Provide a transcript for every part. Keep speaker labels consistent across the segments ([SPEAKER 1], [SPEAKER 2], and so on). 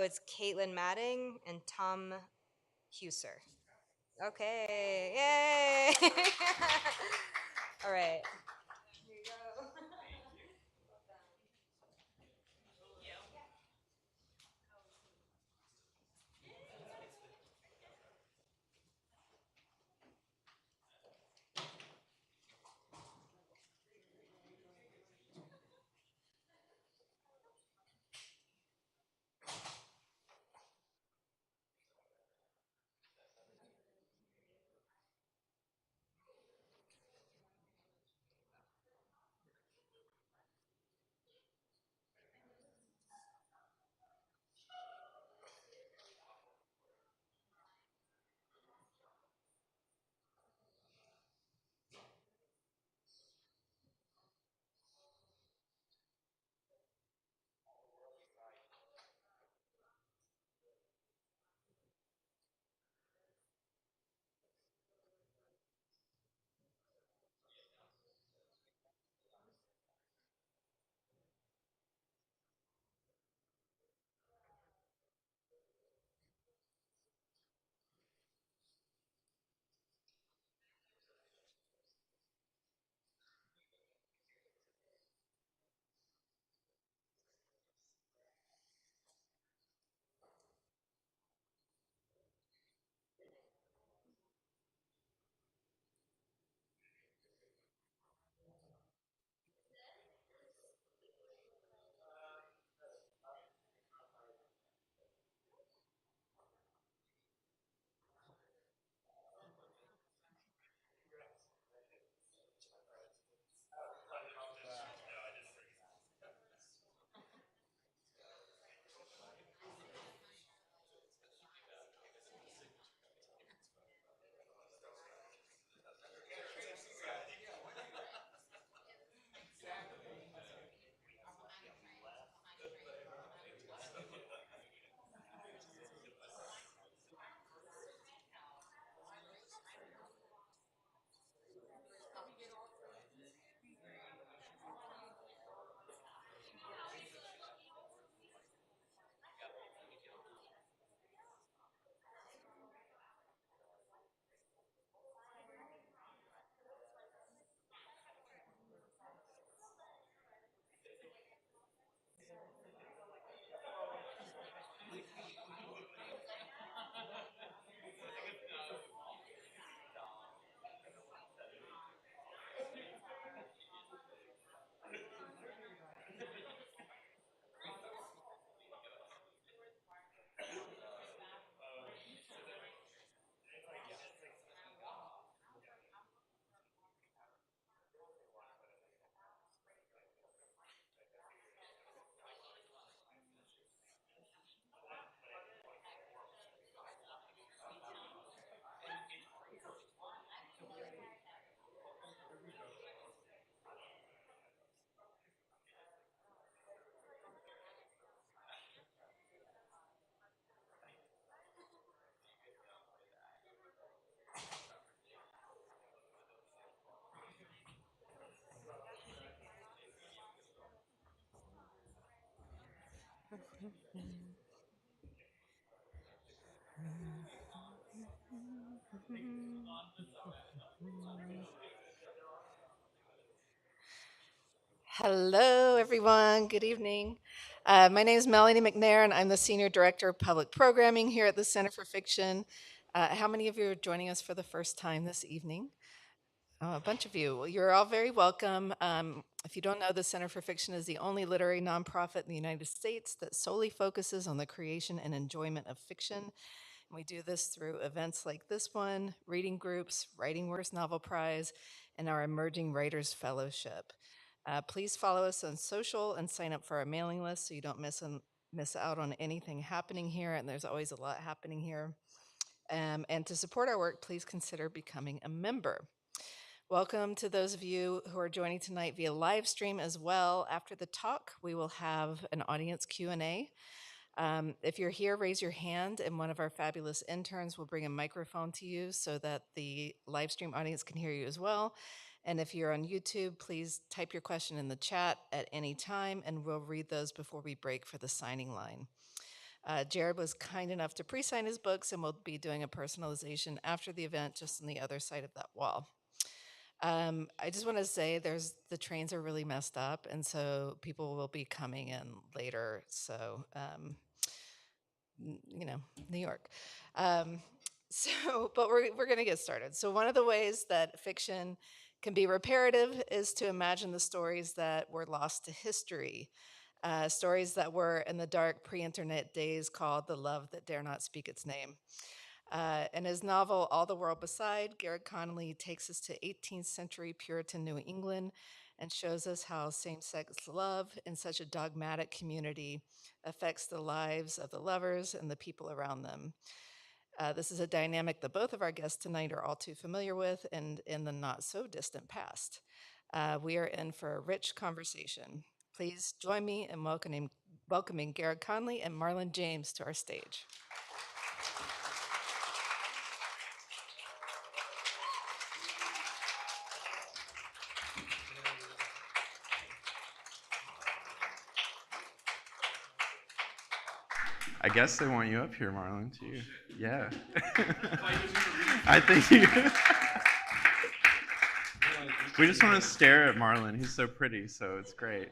[SPEAKER 1] it's Caitlin Matting and Tom Huser. Okay, yay! All right. Here you go. Hello, everyone. Good evening. My name is Melanie McNair, and I'm the Senior Director of Public Programming here at the Center for Fiction. How many of you are joining us for the first time this evening? Oh, a bunch of you. Well, you're all very welcome. If you don't know, the Center for Fiction is the only literary nonprofit in the United States that solely focuses on the creation and enjoyment of fiction. We do this through events like this one, reading groups, Writing Worst Novel Prize, and our Emerging Writers Fellowship. Please follow us on social and sign up for our mailing list so you don't miss out on anything happening here. And there's always a lot happening here. And to support our work, please consider becoming a member. Welcome to those of you who are joining tonight via live stream as well. After the talk, we will have an audience Q&A. If you're here, raise your hand, and one of our fabulous interns will bring a microphone to you so that the live stream audience can hear you as well. And if you're on YouTube, please type your question in the chat at any time, and we'll read those before we break for the signing line. Jared was kind enough to pre-sign his books, and we'll be doing a personalization after the event just on the other side of that wall. I just want to say the trains are really messed up, and so people will be coming in later. So, New York. Um, but we're going to get started. So, one of the ways that fiction can be reparative is to imagine the stories that were lost to history, stories that were in the dark pre-internet days called "The Love That Dare Not Speak Its Name." In his novel, All the World Beside, Garrard Conley takes us to 18th century Puritan New England and shows us how same sex love in such a dogmatic community affects the lives of the lovers and the people around them. This is a dynamic that both of our guests tonight are all too familiar with and in the not so distant past. We are in for a rich conversation. Please join me in welcoming Garrard Conley and Marlon James to our stage.
[SPEAKER 2] I guess they want you up here, Marlon, too. Yeah. I think you. We just want to stare at Marlon. He's so pretty, so it's great.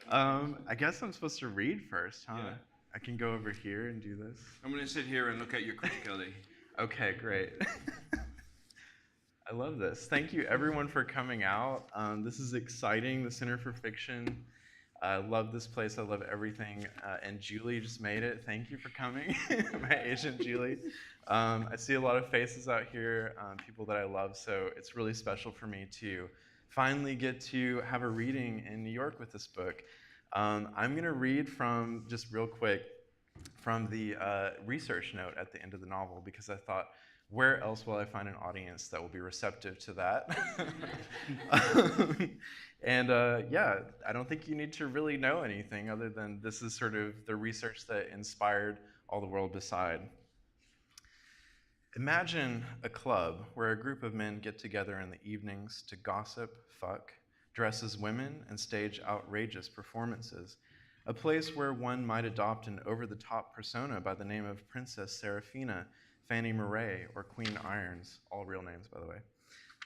[SPEAKER 2] I guess I'm supposed to read first, huh?
[SPEAKER 3] Yeah.
[SPEAKER 2] I can go over here and do this.
[SPEAKER 3] I'm going to sit here and look at your criticality.
[SPEAKER 2] Okay, great. I love this. Thank you, everyone, for coming out. This is exciting, the Center for Fiction. I love this place. I love everything. And Julie just made it. Thank you for coming, my agent, Julie. I see a lot of faces out here, people that I love, so it's really special for me to finally get to have a reading in New York with this book. I'm going to read from, just real quick, from the research note at the end of the novel, because I thought, where else will I find an audience that will be receptive to that? Yeah, I don't think you need to really know anything other than this is sort of the research that inspired All the World Beside. Imagine a club where a group of men get together in the evenings to gossip, fuck, dress as women, and stage outrageous performances. A place where one might adopt an over-the-top persona by the name of Princess Seraphina, Fanny Murray, or Queen Irons, all real names, by the way.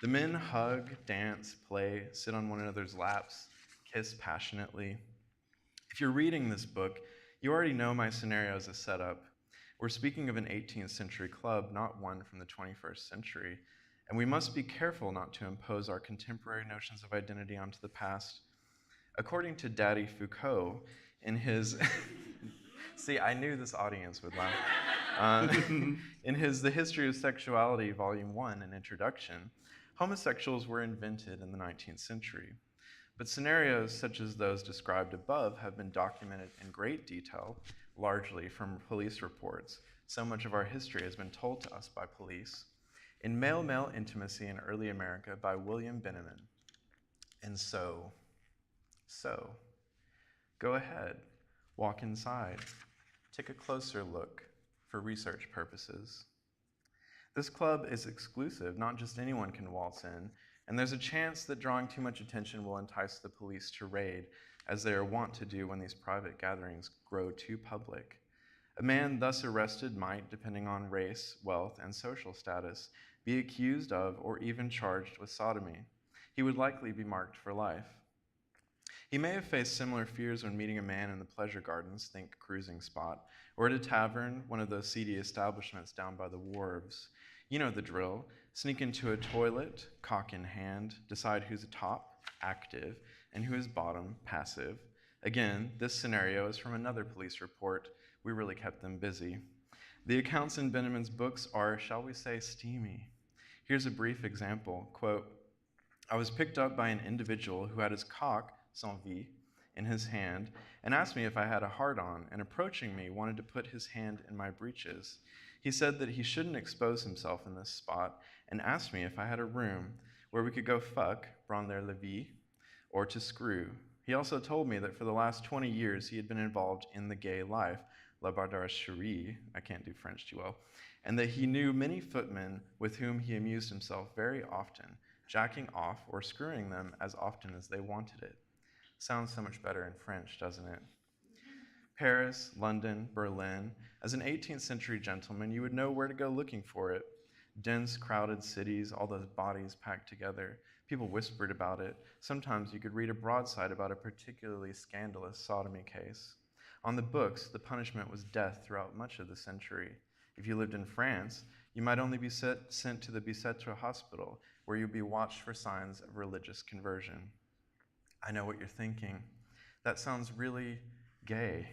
[SPEAKER 2] The men hug, dance, play, sit on one another's laps, kiss passionately. If you're reading this book, you already know my scenario is a setup. We're speaking of an 18th century club, not one from the 21st century, and we must be careful not to impose our contemporary notions of identity onto the past. According to Daddy Foucault, in his see, I knew this audience would laugh. In his The History of Sexuality, Volume 1, an introduction, homosexuals were invented in the 19th century. But scenarios such as those described above have been documented in great detail, largely from police reports. So much of our history has been told to us by police. In Male-Male Intimacy in Early America by William Benjamin. And so, go ahead, walk inside, take a closer look for research purposes. This club is exclusive, not just anyone can waltz in, and there's a chance that drawing too much attention will entice the police to raid, as they are wont to do when these private gatherings grow too public. A man thus arrested might, depending on race, wealth, and social status, be accused of or even charged with sodomy. He would likely be marked for life. He may have faced similar fears when meeting a man in the pleasure gardens, think cruising spot, or at a tavern, one of those seedy establishments down by the wharves. You know the drill. Sneak into a toilet, cock in hand, decide who's top, active, and who is bottom, passive. Again, this scenario is from another police report. We really kept them busy. The accounts in Benjamin's books are, shall we say, steamy. Here's a brief example. Quote, I was picked up by an individual who had his cock, sans vie, in his hand, and asked me if I had a hard-on, and approaching me, wanted to put his hand in my breeches. He said that he shouldn't expose himself in this spot, and asked me if I had a room where we could go fuck, prendre la vie, or to screw. He also told me that for the last 20 years he had been involved in the gay life, la bardacherie, I can't do French too well, and that he knew many footmen with whom he amused himself very often, jacking off or screwing them as often as they wanted it. Sounds so much better in French, doesn't it? Paris, London, Berlin. As an 18th century gentleman, you would know where to go looking for it. Dense, crowded cities, all those bodies packed together. People whispered about it. Sometimes you could read a broadside about a particularly scandalous sodomy case. On the books, the punishment was death throughout much of the century. If you lived in France, you might only be sent to the Bicêtre hospital, where you'd be watched for signs of religious conversion. I know what you're thinking. That sounds really gay.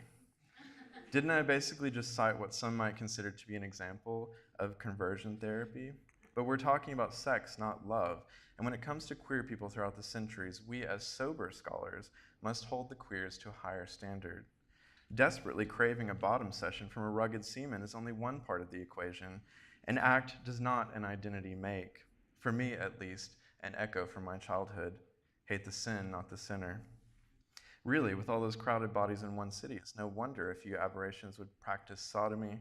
[SPEAKER 2] Didn't I basically just cite what some might consider to be an example of conversion therapy? But we're talking about sex, not love. And when it comes to queer people throughout the centuries, we as sober scholars must hold the queers to a higher standard. Desperately craving a bottom session from a rugged seaman is only one part of the equation. An act does not an identity make. For me, at least, an echo from my childhood. Hate the sin, not the sinner. Really, with all those crowded bodies in one city, it's no wonder a few aberrations would practice sodomy.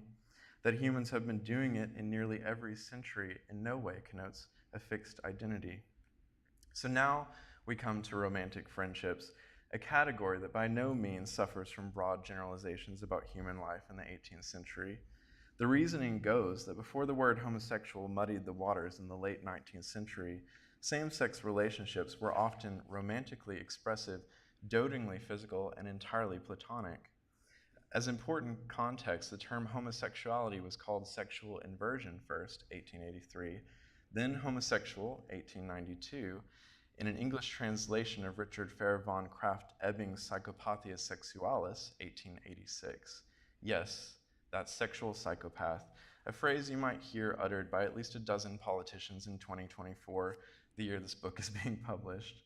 [SPEAKER 2] That humans have been doing it in nearly every century in no way connotes a fixed identity. So now we come to romantic friendships, a category that by no means suffers from broad generalizations about human life in the 18th century. The reasoning goes that before the word homosexual muddied the waters in the late 19th century, same-sex relationships were often romantically expressive, dotingly physical, and entirely platonic. As important context, the term homosexuality was called sexual inversion first, 1883, then homosexual, 1892, in an English translation of Richard Fair von Krafft Ebing's Psychopathia Sexualis, 1886. Yes, that's sexual psychopath, a phrase you might hear uttered by at least a dozen politicians in 2024, the year this book is being published.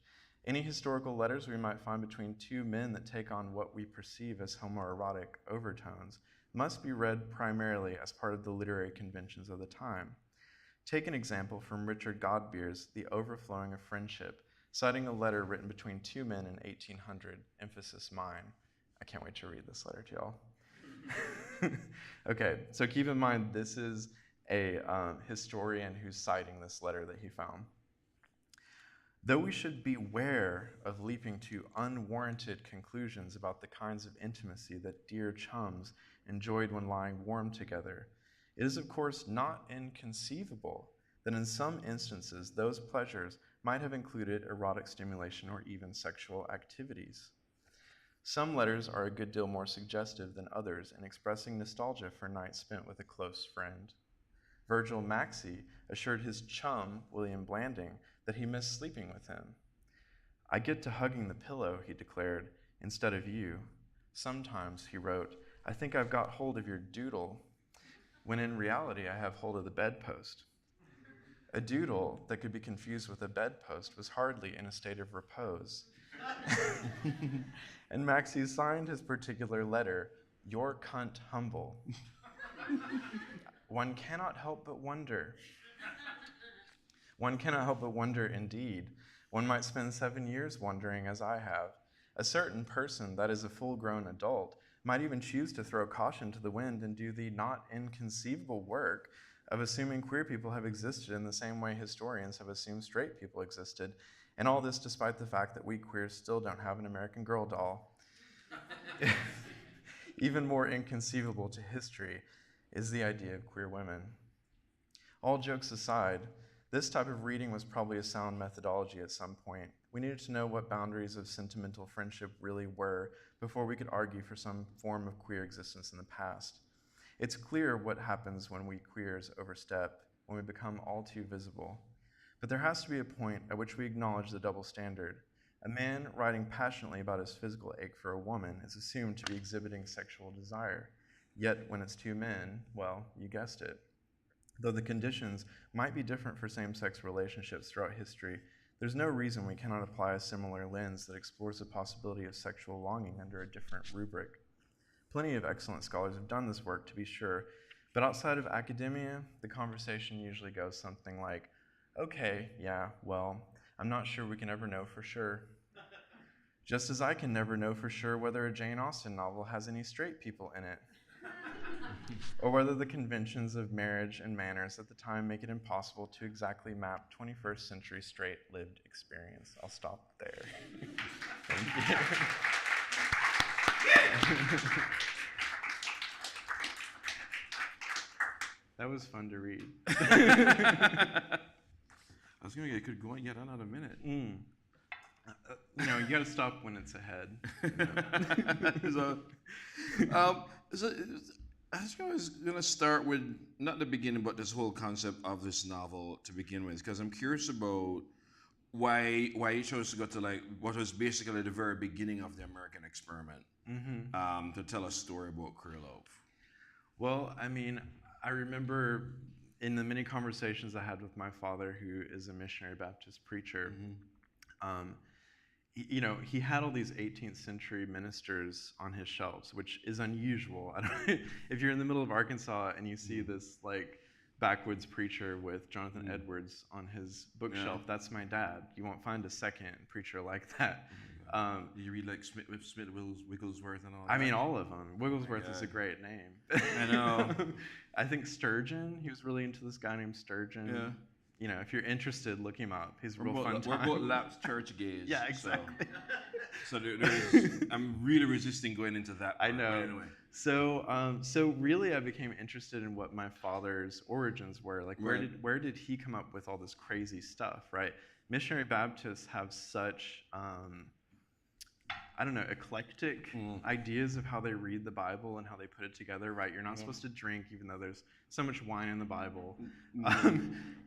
[SPEAKER 2] Any historical letters we might find between two men that take on what we perceive as homoerotic overtones must be read primarily as part of the literary conventions of the time. Take an example from Richard Godbeer's The Overflowing of Friendship, citing a letter written between two men in 1800, emphasis mine. I can't wait to read this letter to y'all. Okay, so keep in mind this is a historian who's citing this letter that he found. Though we should beware of leaping to unwarranted conclusions about the kinds of intimacy that dear chums enjoyed when lying warm together, it is of course not inconceivable that in some instances those pleasures might have included erotic stimulation or even sexual activities. Some letters are a good deal more suggestive than others in expressing nostalgia for nights spent with a close friend. Virgil Maxey assured his chum, William Blanding, that he missed sleeping with him. I get to hugging the pillow, he declared, instead of you. Sometimes, he wrote, I think I've got hold of your doodle, when in reality I have hold of the bedpost. A doodle that could be confused with a bedpost was hardly in a state of repose. And Maxey signed his particular letter, your cunt humble. One cannot help but wonder. One cannot help but wonder indeed. One might spend 7 years wondering, as I have. A certain person, that is a full-grown adult, might even choose to throw caution to the wind and do the not inconceivable work of assuming queer people have existed in the same way historians have assumed straight people existed, and all this despite the fact that we queers still don't have an American Girl doll. Even more inconceivable to history is the idea of queer women. All jokes aside, this type of reading was probably a sound methodology at some point. We needed to know what boundaries of sentimental friendship really were before we could argue for some form of queer existence in the past. It's clear what happens when we queers overstep, when we become all too visible. But there has to be a point at which we acknowledge the double standard. A man writing passionately about his physical ache for a woman is assumed to be exhibiting sexual desire. Yet when it's two men, well, you guessed it. Though the conditions might be different for same-sex relationships throughout history, there's no reason we cannot apply a similar lens that explores the possibility of sexual longing under a different rubric. Plenty of excellent scholars have done this work, to be sure, but outside of academia, the conversation usually goes something like, okay, yeah, well, I'm not sure we can ever know for sure. Just as I can never know for sure whether a Jane Austen novel has any straight people in it, or whether the conventions of marriage and manners at the time make it impossible to exactly map 21st century straight lived experience. I'll stop there. Thank you. That was fun to read.
[SPEAKER 4] I was gonna get could go on yet another minute.
[SPEAKER 2] You got to stop when it's ahead.
[SPEAKER 4] so, so I was gonna start with not the beginning, but this whole concept of this novel to begin with, because I'm curious about why you chose to go to like what was basically the very beginning of the American experiment, to tell a story about queer love.
[SPEAKER 2] Well, I mean, I remember in the many conversations I had with my father, who is a missionary Baptist preacher, he had all these 18th century ministers on his shelves, which is unusual. If you're in the middle of Arkansas and you see this like backwoods preacher with Jonathan Edwards on his bookshelf, that's my dad. You won't find a second preacher like that.
[SPEAKER 4] You read like Smith Wigglesworth and all that?
[SPEAKER 2] I mean, all of them. Wigglesworth is a great name.
[SPEAKER 4] I know.
[SPEAKER 2] I think Sturgeon, he was really into this guy named Sturgeon.
[SPEAKER 4] Yeah.
[SPEAKER 2] If you're interested, look him up. He's a real fun
[SPEAKER 4] We're
[SPEAKER 2] time.
[SPEAKER 4] both lapsed church gays.
[SPEAKER 2] Yeah, exactly.
[SPEAKER 4] So I'm really resisting going into that part.
[SPEAKER 2] I know.
[SPEAKER 4] But anyway.
[SPEAKER 2] So really, I became interested in what my father's origins were. Like, where did he come up with all this crazy stuff, right? Missionary Baptists have such, eclectic ideas of how they read the Bible and how they put it together, right? You're not supposed to drink, even though there's so much wine in the Bible.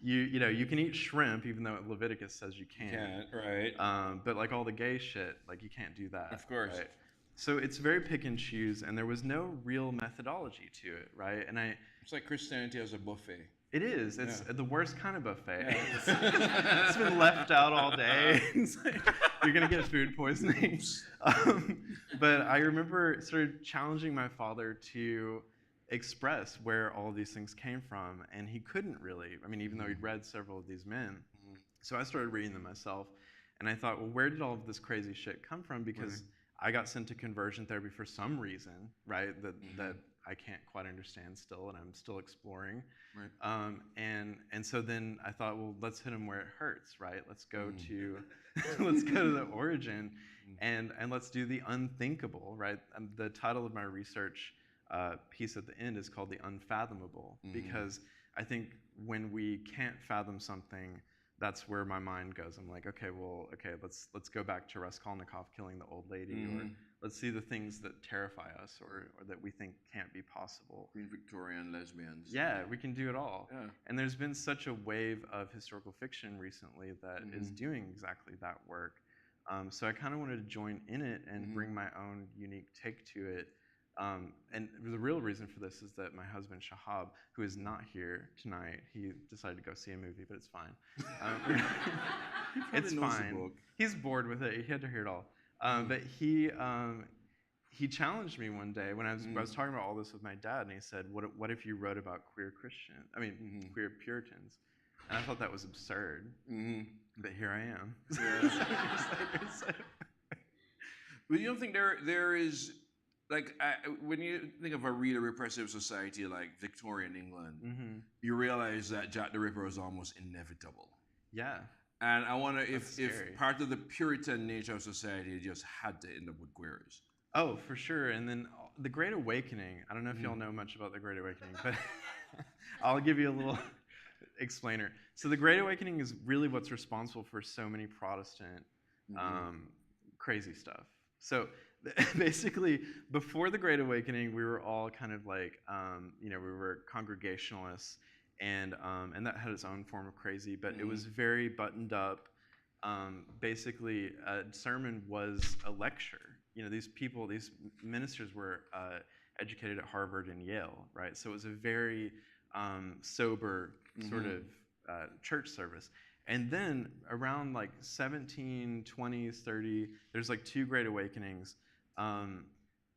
[SPEAKER 2] You can eat shrimp, even though Leviticus says you can't.
[SPEAKER 4] Can't, right?
[SPEAKER 2] But like all the gay shit, like you can't do that.
[SPEAKER 4] Of course.
[SPEAKER 2] Right? So it's very pick and choose, and there was no real methodology to it, right? And
[SPEAKER 4] It's like Christianity as a buffet.
[SPEAKER 2] it is. It's the worst kind of buffet. It's been left out all day. It's like, you're gonna get food poisoning. But I remember sort of challenging my father to express where all of these things came from, and he couldn't really. I mean, even though he'd read several of these men. So I started reading them myself, and I thought, well, where did all of this crazy shit come from? Because I got sent to conversion therapy for some reason, right? That I can't quite understand still, and I'm still exploring.
[SPEAKER 4] Right.
[SPEAKER 2] And so then I thought, well, let's hit them where it hurts, right? Let's go to let's go to the origin, and let's do the unthinkable, right? The title of my research piece at the end is called The Unfathomable, because I think when we can't fathom something, that's where my mind goes. I'm like, okay, let's go back to Raskolnikov killing the old lady, or let's see the things that terrify us, or that we think can't be possible.
[SPEAKER 4] Queen Victorian lesbians.
[SPEAKER 2] Yeah, we can do it all.
[SPEAKER 4] Yeah.
[SPEAKER 2] And there's been such a wave of historical fiction recently that is doing exactly that work. So I kind of wanted to join in it and bring my own unique take to it. And the real reason for this is that my husband Shahab, who is not here tonight, he decided to go see a movie, but it's fine. It's fine. He's bored with it. He had to hear it all. But he challenged me one day when I was talking about all this with my dad, and he said, "What if you wrote about queer queer Puritans?" And I thought that was absurd. But here I am.
[SPEAKER 4] But you don't think there is, like, when you think of a really repressive society like Victorian England, you realize that Jack the Ripper was almost inevitable.
[SPEAKER 2] Yeah.
[SPEAKER 4] And I wonder if part of the Puritan nature of society just had to end up with queers.
[SPEAKER 2] Oh, for sure. And then the Great Awakening, I don't know if y'all know much about the Great Awakening, but I'll give you a little explainer. So the Great Awakening is really what's responsible for so many Protestant crazy stuff. So basically, before the Great Awakening, we were all kind of like, we were Congregationalists, and that had its own form of crazy, but it was very buttoned up. Basically, a sermon was a lecture. These ministers were educated at Harvard and Yale, right? So it was a very sober sort of church service. And then around like 1720s, 30, there's like two Great Awakenings.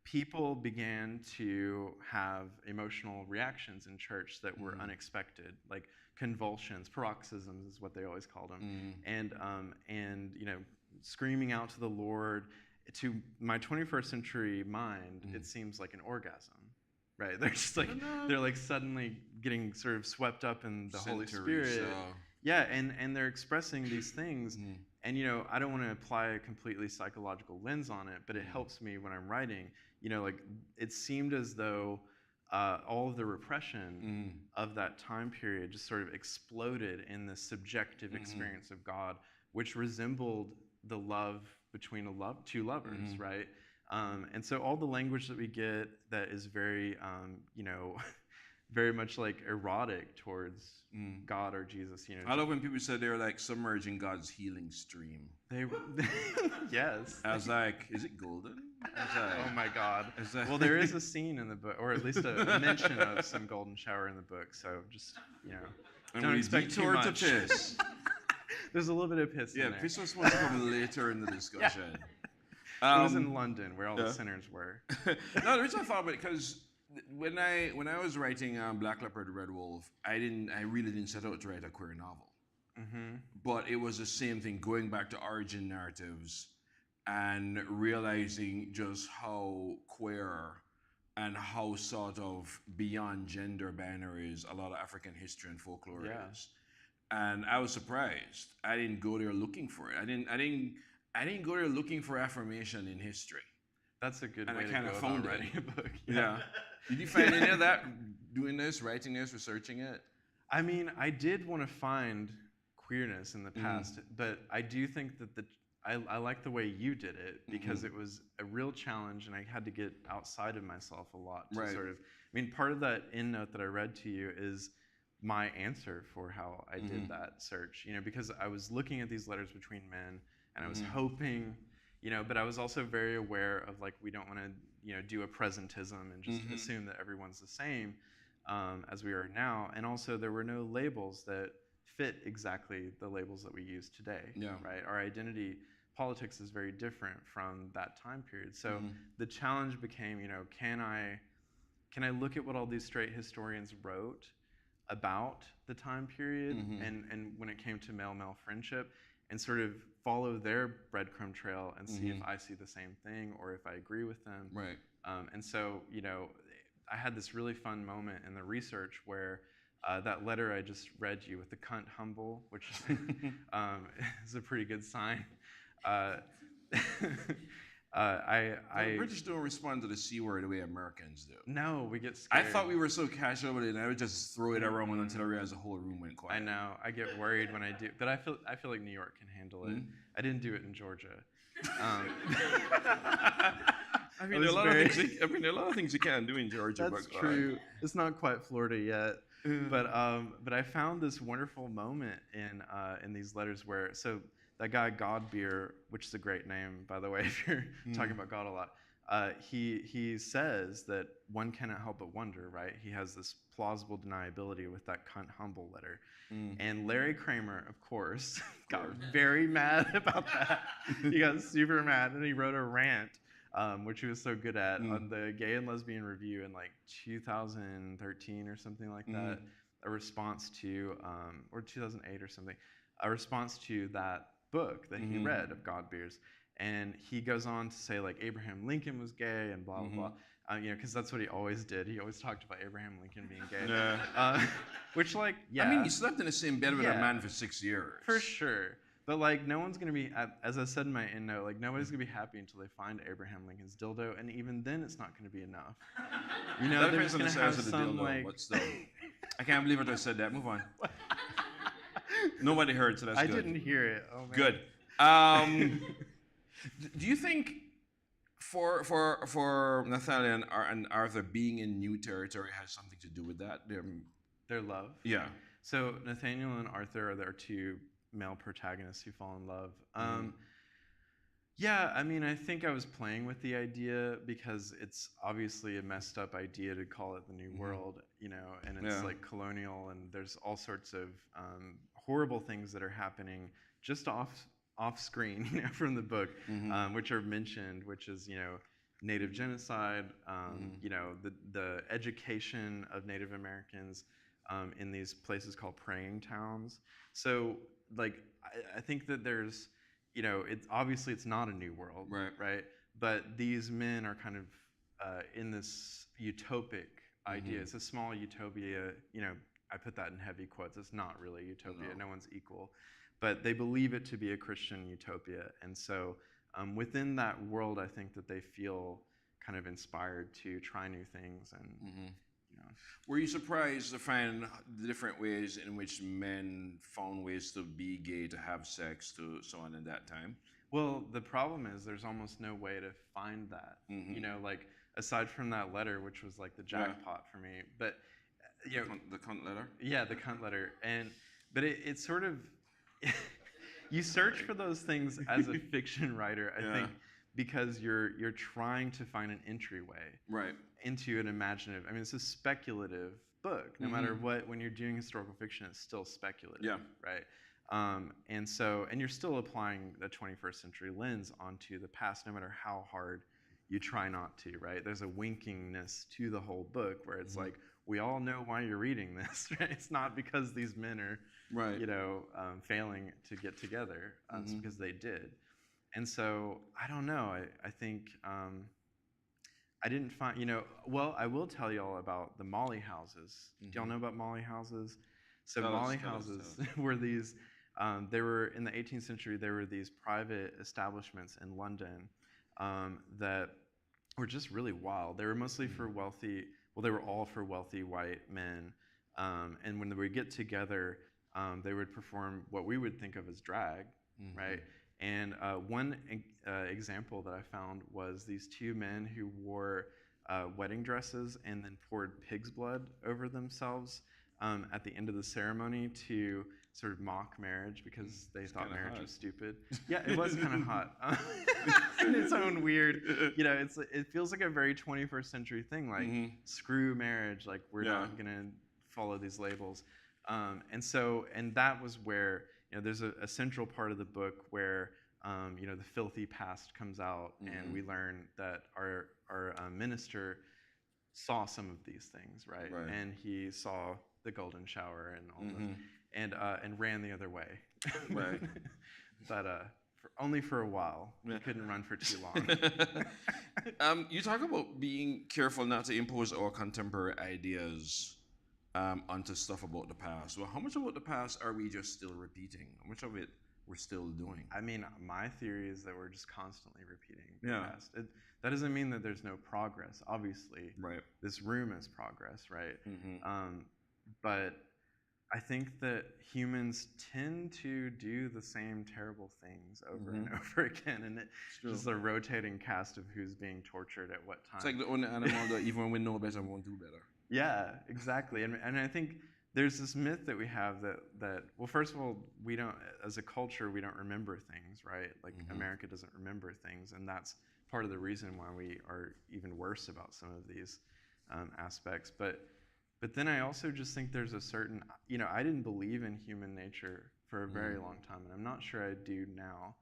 [SPEAKER 2] People began to have emotional reactions in church that were unexpected, like convulsions, paroxysms is what they always called them, and screaming out to the Lord. To my 21st century mind, it seems like an orgasm, right? They're just like they're like suddenly getting sort of swept up in the Holy Spirit. Yeah, and they're expressing these things, And I don't want to apply a completely psychological lens on it, but it helps me when I'm writing. Like it seemed as though all of the repression of that time period just sort of exploded in the subjective experience of God, which resembled the love between two lovers, right? And so all the language that we get that is very, very much like erotic towards God or Jesus.
[SPEAKER 4] I love when people say they're like submerging God's healing stream.
[SPEAKER 2] They, yes.
[SPEAKER 4] I was like, is it golden? I was like,
[SPEAKER 2] Oh my God.
[SPEAKER 4] like,
[SPEAKER 2] Well, there is a scene in the book, or at least a mention of some golden shower in the book. So just
[SPEAKER 4] and
[SPEAKER 2] don't
[SPEAKER 4] we
[SPEAKER 2] expect too
[SPEAKER 4] detour to
[SPEAKER 2] much.
[SPEAKER 4] piss.
[SPEAKER 2] There's a little bit of piss in
[SPEAKER 4] Yeah,
[SPEAKER 2] there.
[SPEAKER 4] piss was supposed to come later in the discussion.
[SPEAKER 2] It was in London where all the sinners were.
[SPEAKER 4] No, the reason I thought about it because when I was writing Black Leopard, Red Wolf, I really didn't set out to write a queer novel. But it was the same thing, going back to origin narratives and realizing just how queer and how sort of beyond gender binaries a lot of African history and folklore is. And I was surprised. I didn't go there looking for it. I didn't go there looking for affirmation in history.
[SPEAKER 2] That's a good
[SPEAKER 4] And
[SPEAKER 2] way
[SPEAKER 4] I
[SPEAKER 2] to
[SPEAKER 4] kinda
[SPEAKER 2] go
[SPEAKER 4] found
[SPEAKER 2] about
[SPEAKER 4] it.
[SPEAKER 2] writing a book.
[SPEAKER 4] Yeah. Did you find any of that doing this, writing this, researching it?
[SPEAKER 2] I mean, I did want to find queerness in the past, but I do think that I like the way you did it because it was a real challenge and I had to get outside of myself a lot to sort of, I mean, part of that end note that I read to you is my answer for how I did that search, because I was looking at these letters between men and I was hoping, but I was also very aware of like, we don't want to, do a presentism and just assume that everyone's the same as we are now. And also there were no labels that fit exactly the labels that we use today, right? Our identity politics is very different from that time period. So the challenge became, can I look at what all these straight historians wrote about the time period and when it came to male-male friendship and sort of follow their breadcrumb trail and see if I see the same thing or if I agree with them.
[SPEAKER 4] Right.
[SPEAKER 2] And so, I had this really fun moment in the research where that letter I just read you with the cunt humble, which is a pretty good sign.
[SPEAKER 4] The British don't respond to the C word the way Americans do.
[SPEAKER 2] No, we get
[SPEAKER 4] I
[SPEAKER 2] scared.
[SPEAKER 4] thought we were so casual with it, and I would just throw it around until I realized the whole room went quiet.
[SPEAKER 2] I know. I get worried when I do, but I feel like New York can handle it. I didn't do it in Georgia.
[SPEAKER 4] I mean, there are a lot of things you can't do in Georgia.
[SPEAKER 2] That's true. It's not quite Florida yet, but I found this wonderful moment in these letters where that guy Godbeer, which is a great name by the way, if you're talking about God a lot, he says that one cannot help but wonder, right? He has this plausible deniability with that cunt humble letter, and Larry Kramer, of course, got very mad about that. He got super mad, and he wrote a rant. Which he was so good at on the Gay and Lesbian Review in like 2013 or something like that, a response to, or 2008 or something, a response to that book that he read of Godbeer's. And he goes on to say like Abraham Lincoln was gay and blah, blah, blah, because that's what he always did. He always talked about Abraham Lincoln being gay. Which like, yeah.
[SPEAKER 4] I mean, he slept in the same bed with a man for 6 years.
[SPEAKER 2] For sure. But like, no one's gonna be, as I said in my end note, like nobody's gonna be happy until they find Abraham Lincoln's dildo, and even then, it's not gonna be enough.
[SPEAKER 4] That
[SPEAKER 2] they're
[SPEAKER 4] depends
[SPEAKER 2] just
[SPEAKER 4] on the
[SPEAKER 2] gonna
[SPEAKER 4] size
[SPEAKER 2] have
[SPEAKER 4] of the
[SPEAKER 2] some
[SPEAKER 4] dildo.
[SPEAKER 2] like.
[SPEAKER 4] What's the? I can't believe I said that. Move on. Nobody heard, so that's
[SPEAKER 2] I
[SPEAKER 4] good.
[SPEAKER 2] didn't hear it. Oh man.
[SPEAKER 4] Good. Do you think for Nathaniel and Arthur being in new territory has something to do with that?
[SPEAKER 2] Their love.
[SPEAKER 4] Yeah.
[SPEAKER 2] So Nathaniel and Arthur are their two male protagonists who fall in love. Yeah, I mean, I think I was playing with the idea because it's obviously a messed up idea to call it the New World, and it's like colonial, and there's all sorts of horrible things that are happening just off screen, from the book, which are mentioned, which is Native genocide, the education of Native Americans in these places called praying towns. So like I think that there's it's obviously it's not a new world, right? But these men are kind of in this utopic idea. It's a small utopia. I put that in heavy quotes. It's not really utopia. No one's equal. but they believe it to be a Christian utopia. And so within that world, I think that they feel kind of inspired to try new things. And you know,
[SPEAKER 4] Were you surprised to find the different ways in which men found ways to be gay, to have sex, to so on in that time?
[SPEAKER 2] well, the problem is there's almost no way to find that. You know, like aside from that letter, which was like the jackpot for me. But you know,
[SPEAKER 4] The cunt letter?
[SPEAKER 2] yeah, the cunt letter, but it's sort of you search for those things as a fiction writer, I think, because you're trying to find an entryway
[SPEAKER 4] Right.
[SPEAKER 2] into an imaginative. I mean, it's a speculative book. No matter what, when you're doing historical fiction, it's still speculative.
[SPEAKER 4] Yeah.
[SPEAKER 2] Right. And you're still applying the 21st century lens onto the past, no matter how hard you try not to. Right. There's a winkingness to the whole book where it's like, we all know why you're reading this. Right. It's not because these men are,
[SPEAKER 4] Right.
[SPEAKER 2] you know, failing to get together. It's because they did. And so I don't know. I think I didn't find, you know, well, I will tell you all about the Molly houses. Do y'all know about Molly houses? So
[SPEAKER 4] Tell us,
[SPEAKER 2] Molly
[SPEAKER 4] tell us,
[SPEAKER 2] houses
[SPEAKER 4] tell us.
[SPEAKER 2] were these, they were in the 18th century, there were these private establishments in London that were just really wild. They were mostly for wealthy, well, they were all for wealthy white men. And when they would get together, they would perform what we would think of as drag, right? And one example that I found was these two men who wore wedding dresses and then poured pig's blood over themselves at the end of the ceremony to sort of mock marriage because they thought
[SPEAKER 4] kinda
[SPEAKER 2] marriage
[SPEAKER 4] hot.
[SPEAKER 2] was stupid. Yeah, it was kind of hot in its own weird, you know, it feels like a very 21st century thing, like screw marriage, like we're not gonna follow these labels. And that was where, you know, there's a central part of the book where, you know, the filthy past comes out, and we learn that our minister saw some of these things, right? And he saw the golden shower and all this, and ran the other way,
[SPEAKER 4] Right.
[SPEAKER 2] but only for a while. He couldn't run for too long.
[SPEAKER 4] You talk about being careful not to impose our contemporary ideas onto stuff about the past. Well, how much about the past are we just still repeating? How much of it we're still doing?
[SPEAKER 2] I mean, my theory is that we're just constantly repeating the
[SPEAKER 4] Yeah.
[SPEAKER 2] past. That doesn't mean that there's no progress. Obviously,
[SPEAKER 4] Right.
[SPEAKER 2] this room is progress, right? But I think that humans tend to do the same terrible things over and over again, and it's just a rotating cast of who's being tortured at what time.
[SPEAKER 4] It's like the only animal that even when we know better, won't do better.
[SPEAKER 2] Yeah, exactly. And I think there's this myth that we have that well, first of all, we don't, as a culture, we don't remember things, right? Like America doesn't remember things, and that's part of the reason why we are even worse about some of these aspects. But then I also just think there's a certain, you know, I didn't believe in human nature for a very long time, and I'm not sure I do now.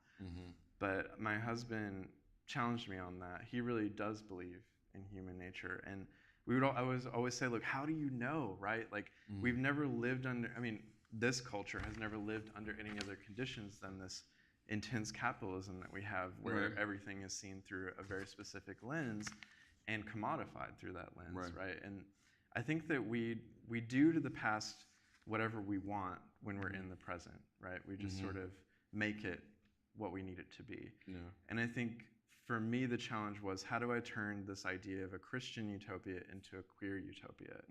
[SPEAKER 2] But my husband challenged me on that. He really does believe in human nature, and I would always say, look, how do you know, right? Like, we've never lived under, I mean, this culture has never lived under any other conditions than this intense capitalism that we have, where everything is seen through a very specific lens and commodified through that lens, right? And I think that we do to the past whatever we want when we're in the present, right? We just sort of make it what we need it to be. And I think for me, the challenge was, how do I turn this idea of a Christian utopia into a queer utopia,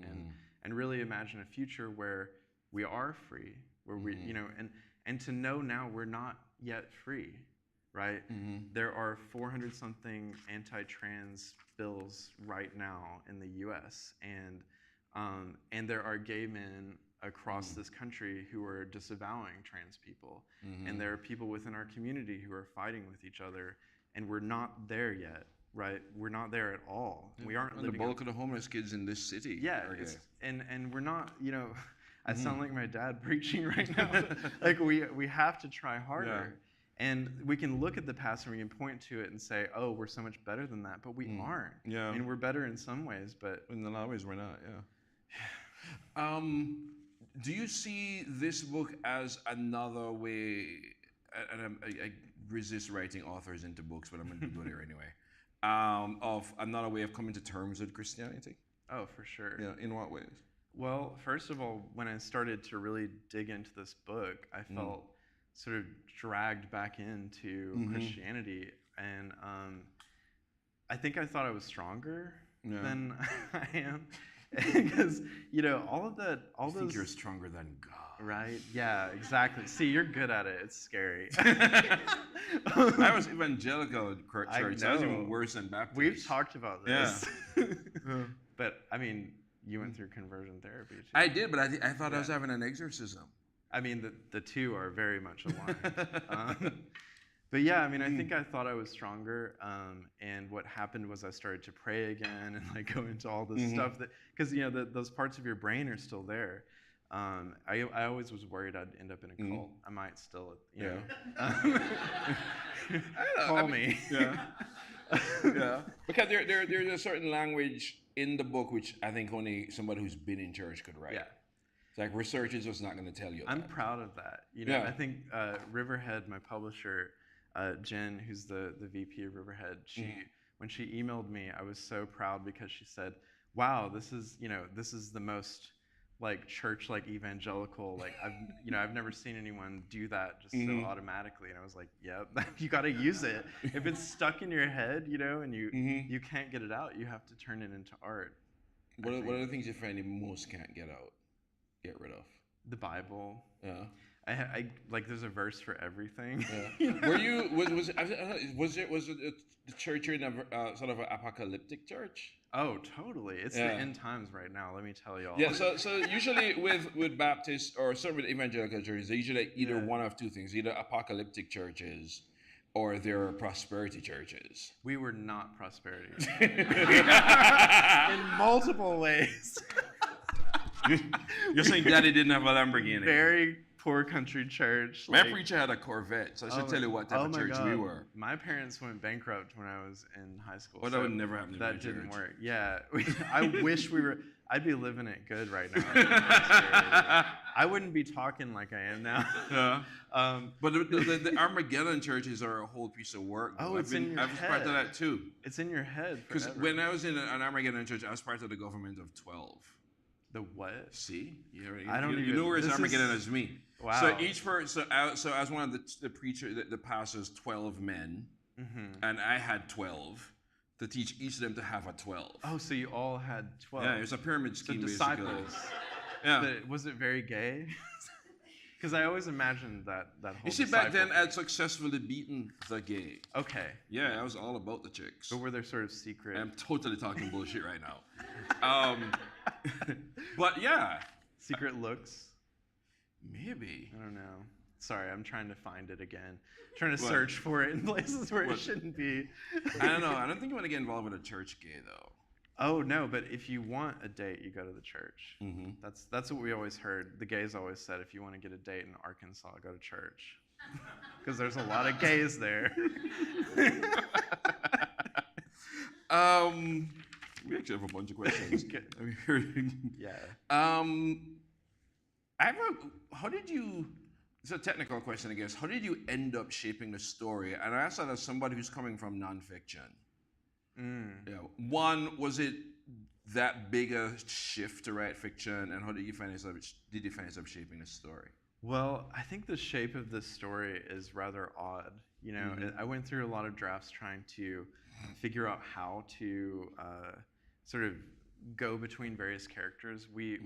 [SPEAKER 2] and really imagine a future where we are free, where we, you know, and to know now we're not yet free, right? There are 400 something anti-trans bills right now in the U.S. And there are gay men across this country who are disavowing trans people, and there are people within our community who are fighting with each other. And we're not there yet, right? We're not there at all. We aren't
[SPEAKER 4] And
[SPEAKER 2] living.
[SPEAKER 4] the bulk of the homeless kids in this city.
[SPEAKER 2] Yeah,
[SPEAKER 4] are gay.
[SPEAKER 2] and we're not. You know, I sound like my dad preaching right now. Like we have to try harder, and we can look at the past and we can point to it and say, oh, we're so much better than that, but we aren't.
[SPEAKER 4] Yeah.
[SPEAKER 2] I mean, we're better in some ways, but
[SPEAKER 4] in a lot of ways we're not. Yeah. Do you see this book as another way? And I resist writing authors into books, but I'm going to do it here anyway. Of another way of coming to terms with Christianity?
[SPEAKER 2] Oh, for sure.
[SPEAKER 4] Yeah. In what ways?
[SPEAKER 2] Well, first of all, when I started to really dig into this book, I felt sort of dragged back into Christianity, and I think I thought I was stronger than I am, because all
[SPEAKER 4] I think
[SPEAKER 2] those.
[SPEAKER 4] you're stronger than God.
[SPEAKER 2] Right? Yeah, exactly. See, you're good at it. It's scary.
[SPEAKER 4] I was evangelical at church. I was even
[SPEAKER 2] know.
[SPEAKER 4] worse than Baptist.
[SPEAKER 2] We've talked about this.
[SPEAKER 4] Yeah.
[SPEAKER 2] But I mean, you went through conversion therapy too.
[SPEAKER 4] I did, but I thought I was having an exorcism.
[SPEAKER 2] I mean, the two are very much aligned. But yeah, I mean, I think I thought I was stronger. And what happened was I started to pray again and like go into all this stuff because those parts of your brain are still there. I always was worried I'd end up in a cult. I might still, call me.
[SPEAKER 4] Yeah. Yeah. Because there's a certain language in the book which I think only somebody who's been in church could write.
[SPEAKER 2] Yeah.
[SPEAKER 4] It's like research is just not going to tell you.
[SPEAKER 2] I'm proud of that. I think Riverhead, my publisher, Jen, who's the VP of Riverhead, when she emailed me, I was so proud because she said, "Wow, this is the most like church like evangelical like I've never seen anyone do that just so automatically." And I was like, "Yep, you got to use it. If it's stuck in your head, and you can't get it out, you have to turn it into art."
[SPEAKER 4] What are the things you find you most can't get rid of?
[SPEAKER 2] The Bible.
[SPEAKER 4] Yeah.
[SPEAKER 2] I like there's a verse for everything.
[SPEAKER 4] Yeah. Were you was it the church you're in a sort of an apocalyptic church?
[SPEAKER 2] Oh, totally. It's the end times right now. Let me tell y'all.
[SPEAKER 4] Yeah. So usually with Baptists or certainly with evangelical churches, they're usually either one of two things: either apocalyptic churches or they're prosperity churches.
[SPEAKER 2] We were not prosperity. In multiple ways.
[SPEAKER 4] You're saying Daddy didn't have a Lamborghini?
[SPEAKER 2] Very poor country church.
[SPEAKER 4] My preacher had a Corvette, so I should tell you what type of church we were.
[SPEAKER 2] My parents went bankrupt when I was in high school.
[SPEAKER 4] Well, that would never happen in my
[SPEAKER 2] That didn't
[SPEAKER 4] church.
[SPEAKER 2] work. Yeah, I wish we were. I'd be living it good right now. I wouldn't be talking like I am now.
[SPEAKER 4] Yeah. But the Armageddon churches are a whole piece of work.
[SPEAKER 2] Oh, it's in your
[SPEAKER 4] I was part of
[SPEAKER 2] head.
[SPEAKER 4] that too.
[SPEAKER 2] It's in your head.
[SPEAKER 4] Because
[SPEAKER 2] Forever.
[SPEAKER 4] when I was in an Armageddon church, I was part of the government of 12.
[SPEAKER 2] The what?
[SPEAKER 4] See,
[SPEAKER 2] I don't
[SPEAKER 4] you
[SPEAKER 2] even-
[SPEAKER 4] know where it's
[SPEAKER 2] this
[SPEAKER 4] Armageddon
[SPEAKER 2] is-
[SPEAKER 4] as me.
[SPEAKER 2] Wow.
[SPEAKER 4] So each person, so I was one of the preacher, the pastors, 12 men, and I had 12 to teach each of them to have a 12.
[SPEAKER 2] Oh, so you all had 12.
[SPEAKER 4] Yeah, it was a pyramid
[SPEAKER 2] So
[SPEAKER 4] scheme,
[SPEAKER 2] disciples.
[SPEAKER 4] basically. Yeah.
[SPEAKER 2] But was it very gay? Because I always imagined that whole.
[SPEAKER 4] You see, back then
[SPEAKER 2] disciple
[SPEAKER 4] I'd successfully beaten the gay.
[SPEAKER 2] thing. Okay.
[SPEAKER 4] Yeah, I was all about the chicks.
[SPEAKER 2] But were there sort of secret?
[SPEAKER 4] I'm totally talking bullshit right now. But yeah.
[SPEAKER 2] Secret looks?
[SPEAKER 4] Maybe.
[SPEAKER 2] I don't know. Sorry, I'm trying to find it again. Trying to
[SPEAKER 4] What?
[SPEAKER 2] search for it in places where
[SPEAKER 4] What?
[SPEAKER 2] it shouldn't be.
[SPEAKER 4] I don't know. I don't think you want to get involved with a church gay, though.
[SPEAKER 2] Oh no, but if you want a date, you go to the church.
[SPEAKER 4] Mm-hmm.
[SPEAKER 2] That's what we always heard. The gays always said, if you want to get a date in Arkansas, go to church. Because there's a lot of gays there.
[SPEAKER 4] We actually have a bunch of questions.
[SPEAKER 2] Yeah.
[SPEAKER 4] How did you? It's a technical question, I guess. How did you end up shaping the story? And I ask that as somebody who's coming from nonfiction. Yeah. One, was it that big a shift to write fiction, and how did you find yourself? Did you find yourself shaping the story?
[SPEAKER 2] Well, I think the shape of this story is rather odd. I went through a lot of drafts trying to figure out how to sort of go between various characters. We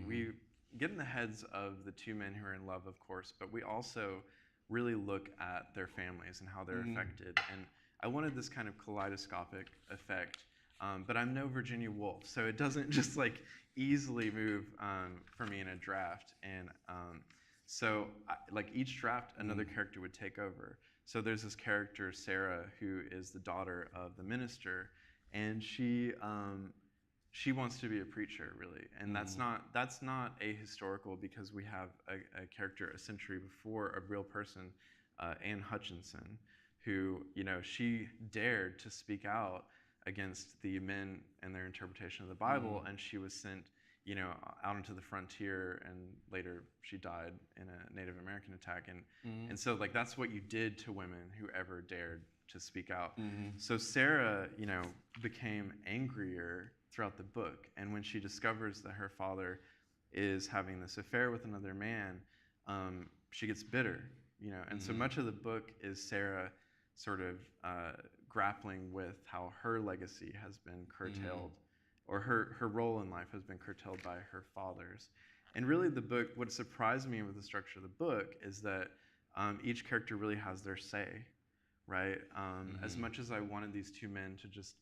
[SPEAKER 2] get in the heads of the two men who are in love, of course, but we also really look at their families and how they're affected. And I wanted this kind of kaleidoscopic effect, but I'm no Virginia Woolf, so it doesn't just like easily move for me in a draft. And so like each draft, another character would take over. So there's this character, Sarah, who is the daughter of the minister, and she wants to be a preacher, really. And that's not ahistorical, because we have a character a century before, a real person, Anne Hutchinson, who, she dared to speak out against the men and their interpretation of the Bible, and she was sent, out into the frontier, and later she died in a Native American attack. And so, like, that's what you did to women who ever dared to speak out. So Sarah, became angrier throughout the book, and when she discovers that her father is having this affair with another man, she gets bitter, And so much of the book is Sarah sort of grappling with how her legacy has been curtailed, or her role in life has been curtailed by her father's. And really the book, what surprised me with the structure of the book is that each character really has their say, right? As much as I wanted these two men to just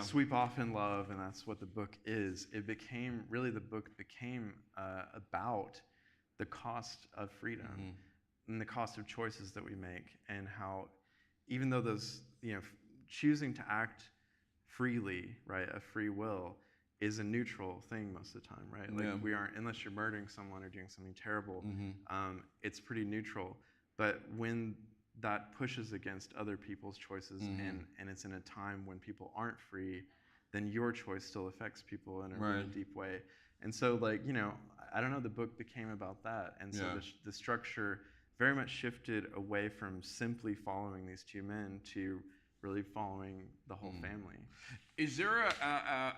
[SPEAKER 2] sweep off in love, and that's what the book is, the book became about the cost of freedom and the cost of choices that we make, and how even though those, choosing to act freely, right, a free will, is a neutral thing most of the time, right? Like we aren't, unless you're murdering someone or doing something terrible, it's pretty neutral. But when that pushes against other people's choices, and it's in a time when people aren't free, then your choice still affects people in a really deep way. And so, like, I don't know, the book became about that. And so the structure very much shifted away from simply following these two men to really following the whole family.
[SPEAKER 4] Is there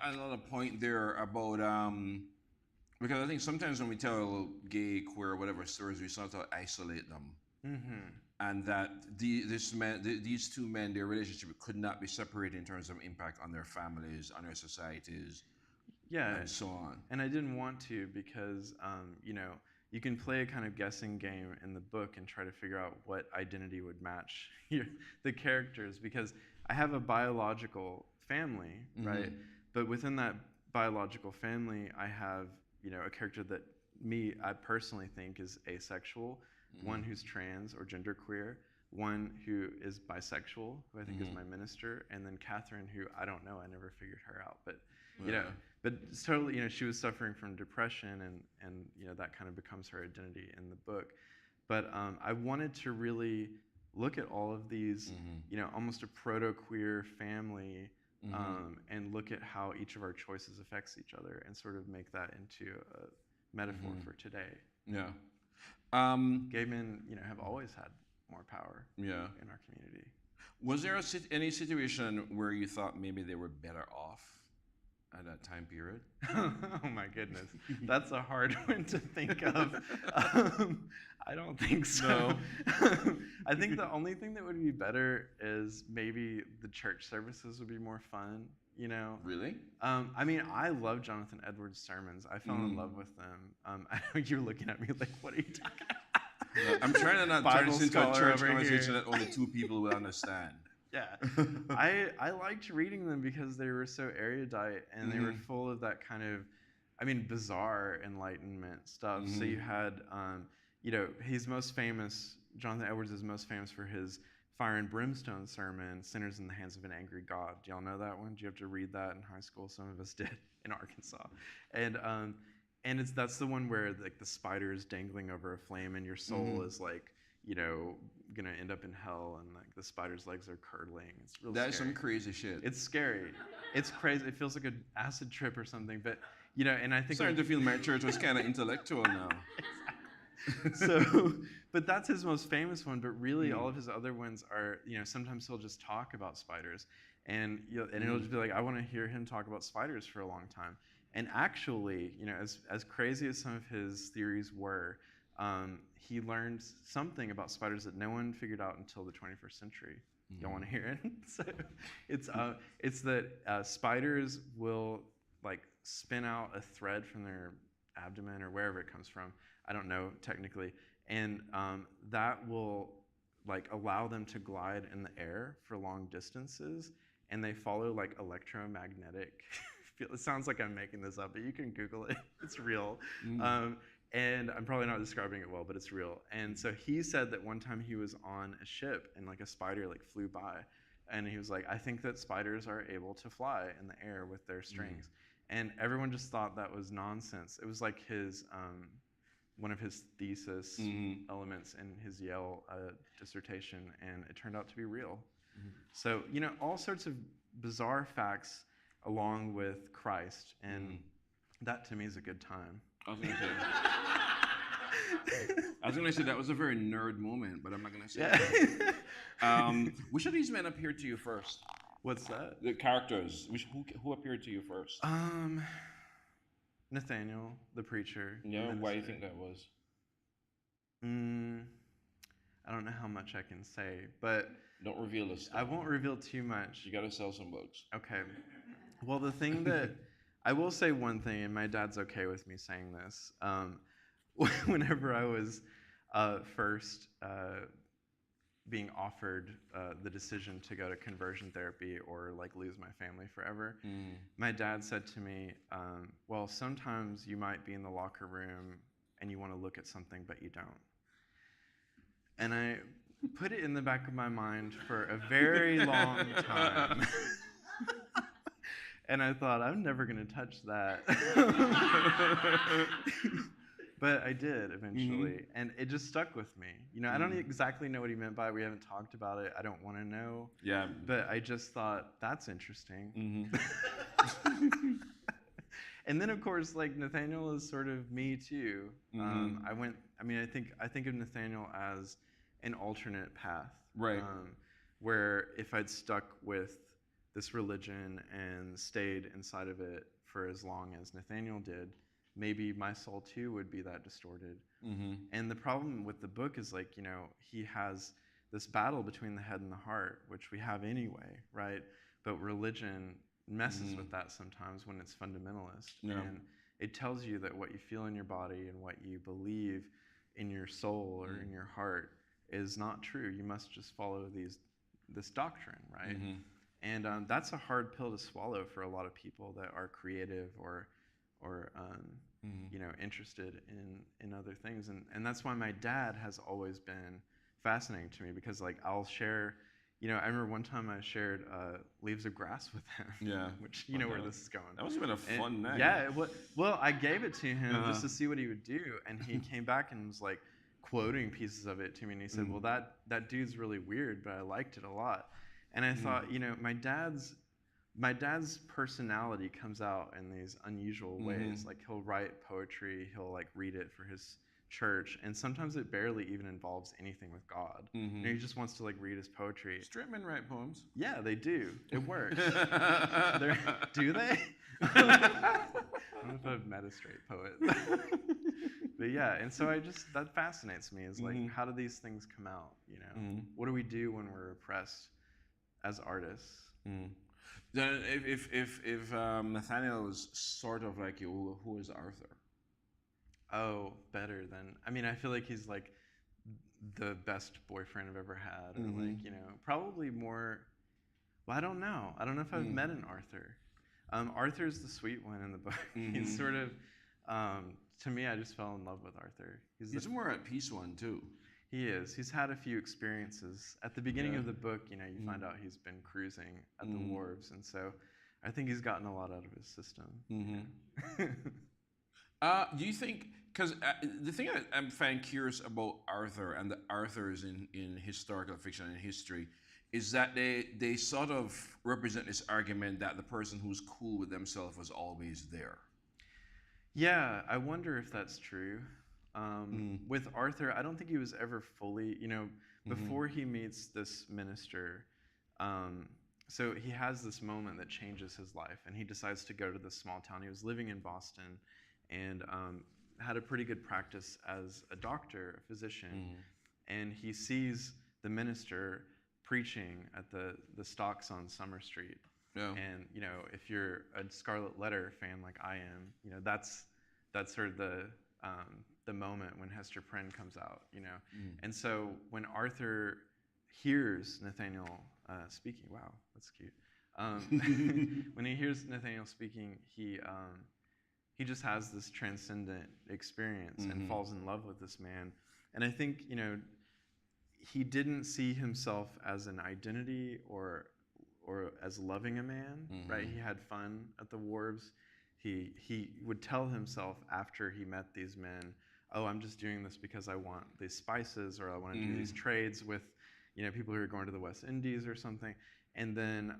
[SPEAKER 4] another point there about because I think sometimes when we tell gay, queer, whatever stories, we sort of isolate them, and that these two men, their relationship could not be separated in terms of impact on their families, on their societies, and so on.
[SPEAKER 2] And I didn't want to, because you can play a kind of guessing game in the book and try to figure out what identity would match the characters, because I have a biological family, right? But within that biological family, I have, a character that I personally think is asexual, one who's trans or genderqueer, one who is bisexual, who I think is my minister, and then Catherine, who I don't know, I never figured her out, but but it's totally, she was suffering from depression, and that kind of becomes her identity in the book. But I wanted to really look at all of these, almost a proto-queer family, and look at how each of our choices affects each other, and sort of make that into a metaphor for today. Gay men, have always had more power in our community.
[SPEAKER 4] Was there any situation where you thought maybe they were better off at that time period?
[SPEAKER 2] Oh my goodness, that's a hard one to think of. I don't think so. No. I think the only thing that would be better is maybe the church services would be more fun.
[SPEAKER 4] Really?
[SPEAKER 2] I mean, I love Jonathan Edwards' sermons. I fell in love with them. I know you're looking at me like, what are you talking about?
[SPEAKER 4] I'm trying to not turn this into a church conversation that only two people will understand.
[SPEAKER 2] Yeah, I liked reading them because they were so erudite, and they were full of that kind of, bizarre enlightenment stuff. So you had, he's most famous, Jonathan Edwards is most famous for his fire and brimstone sermon, Sinners in the Hands of an Angry God. Do y'all know that one? Do you have to read that in high school? Some of us did in Arkansas. And that's the one where like the spider is dangling over a flame, and your soul is like, gonna end up in hell, and like the spider's legs are curdling. It's real scary.
[SPEAKER 4] That's some crazy shit.
[SPEAKER 2] It's scary. It's crazy. It feels like an acid trip or something. But and I think
[SPEAKER 4] I'm starting to feel my church was kind of intellectual now.
[SPEAKER 2] So, but that's his most famous one. But really, all of his other ones are, sometimes he'll just talk about spiders, and it'll just be like, I want to hear him talk about spiders for a long time. And actually, as crazy as some of his theories were, he learned something about spiders that no one figured out until the 21st century. You don't want to hear it? So it's that spiders will like spin out a thread from their abdomen or wherever it comes from. I don't know technically, and that will like allow them to glide in the air for long distances, and they follow like electromagnetic. It sounds like I'm making this up, but you can Google it. It's real. And I'm probably not describing it well, but it's real. And so he said that one time he was on a ship and like a spider like flew by, and he was like, I think that spiders are able to fly in the air with their strings. And everyone just thought that was nonsense. It was like his one of his thesis elements in his Yale dissertation, and it turned out to be real. So, all sorts of bizarre facts along with Christ, and that to me is a good time.
[SPEAKER 4] I was gonna say that was a very nerd moment, but I'm not gonna say that. Which of these men appeared to you first?
[SPEAKER 2] What's that?
[SPEAKER 4] The characters. Who appeared to you first?
[SPEAKER 2] Nathaniel, the preacher.
[SPEAKER 4] Yeah, why do you think that was?
[SPEAKER 2] I don't know how much I can say, but
[SPEAKER 4] Don't reveal this
[SPEAKER 2] I
[SPEAKER 4] stuff.
[SPEAKER 2] won't reveal too much.
[SPEAKER 4] You got to sell some books.
[SPEAKER 2] Okay. Well, the thing that I will say one thing, and my dad's okay with me saying this. Whenever I was first being offered the decision to go to conversion therapy or like lose my family forever, my dad said to me, well, sometimes you might be in the locker room and you want to look at something, but you don't. And I put it in the back of my mind for a very long time. And I thought, I'm never going to touch that. But I did eventually, and it just stuck with me. You know, I don't exactly know what he meant by it. We haven't talked about it. I don't want to know.
[SPEAKER 4] Yeah.
[SPEAKER 2] But I just thought, that's interesting. And then, of course, like Nathaniel is sort of me too. I think of Nathaniel as an alternate path.
[SPEAKER 4] Right.
[SPEAKER 2] Where if I'd stuck with this religion and stayed inside of it for as long as Nathaniel did, maybe my soul too would be that distorted. And the problem with the book is, like, you know, he has this battle between the head and the heart, which we have anyway, right? But religion messes with that sometimes when it's fundamentalist.
[SPEAKER 4] Yeah.
[SPEAKER 2] And it tells you that what you feel in your body and what you believe in your soul or in your heart is not true. You must just follow this doctrine, right? And that's a hard pill to swallow for a lot of people that are creative or you know, interested in other things. And that's why my dad has always been fascinating to me, because like I'll share, you know, I remember one time I shared Leaves of Grass with him.
[SPEAKER 4] Yeah.
[SPEAKER 2] Which, you know where this is going.
[SPEAKER 4] That must have been a fun night.
[SPEAKER 2] Yeah. Well, I gave it to him just to see what he would do. And he came back and was like quoting pieces of it to me. And he said, well, that dude's really weird, but I liked it a lot. And I thought, you know, my dad's personality comes out in these unusual ways. Like he'll write poetry, he'll like read it for his church, and sometimes it barely even involves anything with God. You know, he just wants to like read his poetry.
[SPEAKER 4] Straight men write poems.
[SPEAKER 2] Yeah, they do. It works. Do they? I don't know if I've met a straight poet. But yeah, and so that fascinates me, is like, how do these things come out, you know? What do we do when we're oppressed as artists?
[SPEAKER 4] Then if Nathaniel was sort of like you, who is Arthur?
[SPEAKER 2] Oh, better than, I mean, I feel like he's like the best boyfriend I've ever had, or like, you know, probably more, well, I don't know if I've met an Arthur. Arthur's the sweet one in the book. He's sort of, to me, I just fell in love with Arthur.
[SPEAKER 4] He's more at peace one too.
[SPEAKER 2] He is. He's had a few experiences. At the beginning of the book, you know, you find out he's been cruising at the wharves, and so I think he's gotten a lot out of his system.
[SPEAKER 4] Do you think, because the thing I'm find curious about Arthur and the Arthurs in historical fiction and history is that they sort of represent this argument that the person who's cool with themselves was always there.
[SPEAKER 2] Yeah, I wonder if that's true. With Arthur, I don't think he was ever fully, you know, before he meets this minister. So he has this moment that changes his life, and he decides to go to this small town. He was living in Boston and had a pretty good practice as a doctor, a physician. And he sees the minister preaching at the stocks on Summer Street.
[SPEAKER 4] Yeah.
[SPEAKER 2] And, you know, if you're a Scarlet Letter fan like I am, you know, that's sort of the moment when Hester Prynne comes out, you know. And so when Arthur hears Nathaniel speaking, wow, that's cute. When he hears Nathaniel speaking, he just has this transcendent experience and falls in love with this man. And I think, you know, he didn't see himself as an identity or as loving a man, right? He had fun at the wharves. He would tell himself after he met these men, oh, I'm just doing this because I want these spices, or I want to do these trades with, you know, people who are going to the West Indies or something. And then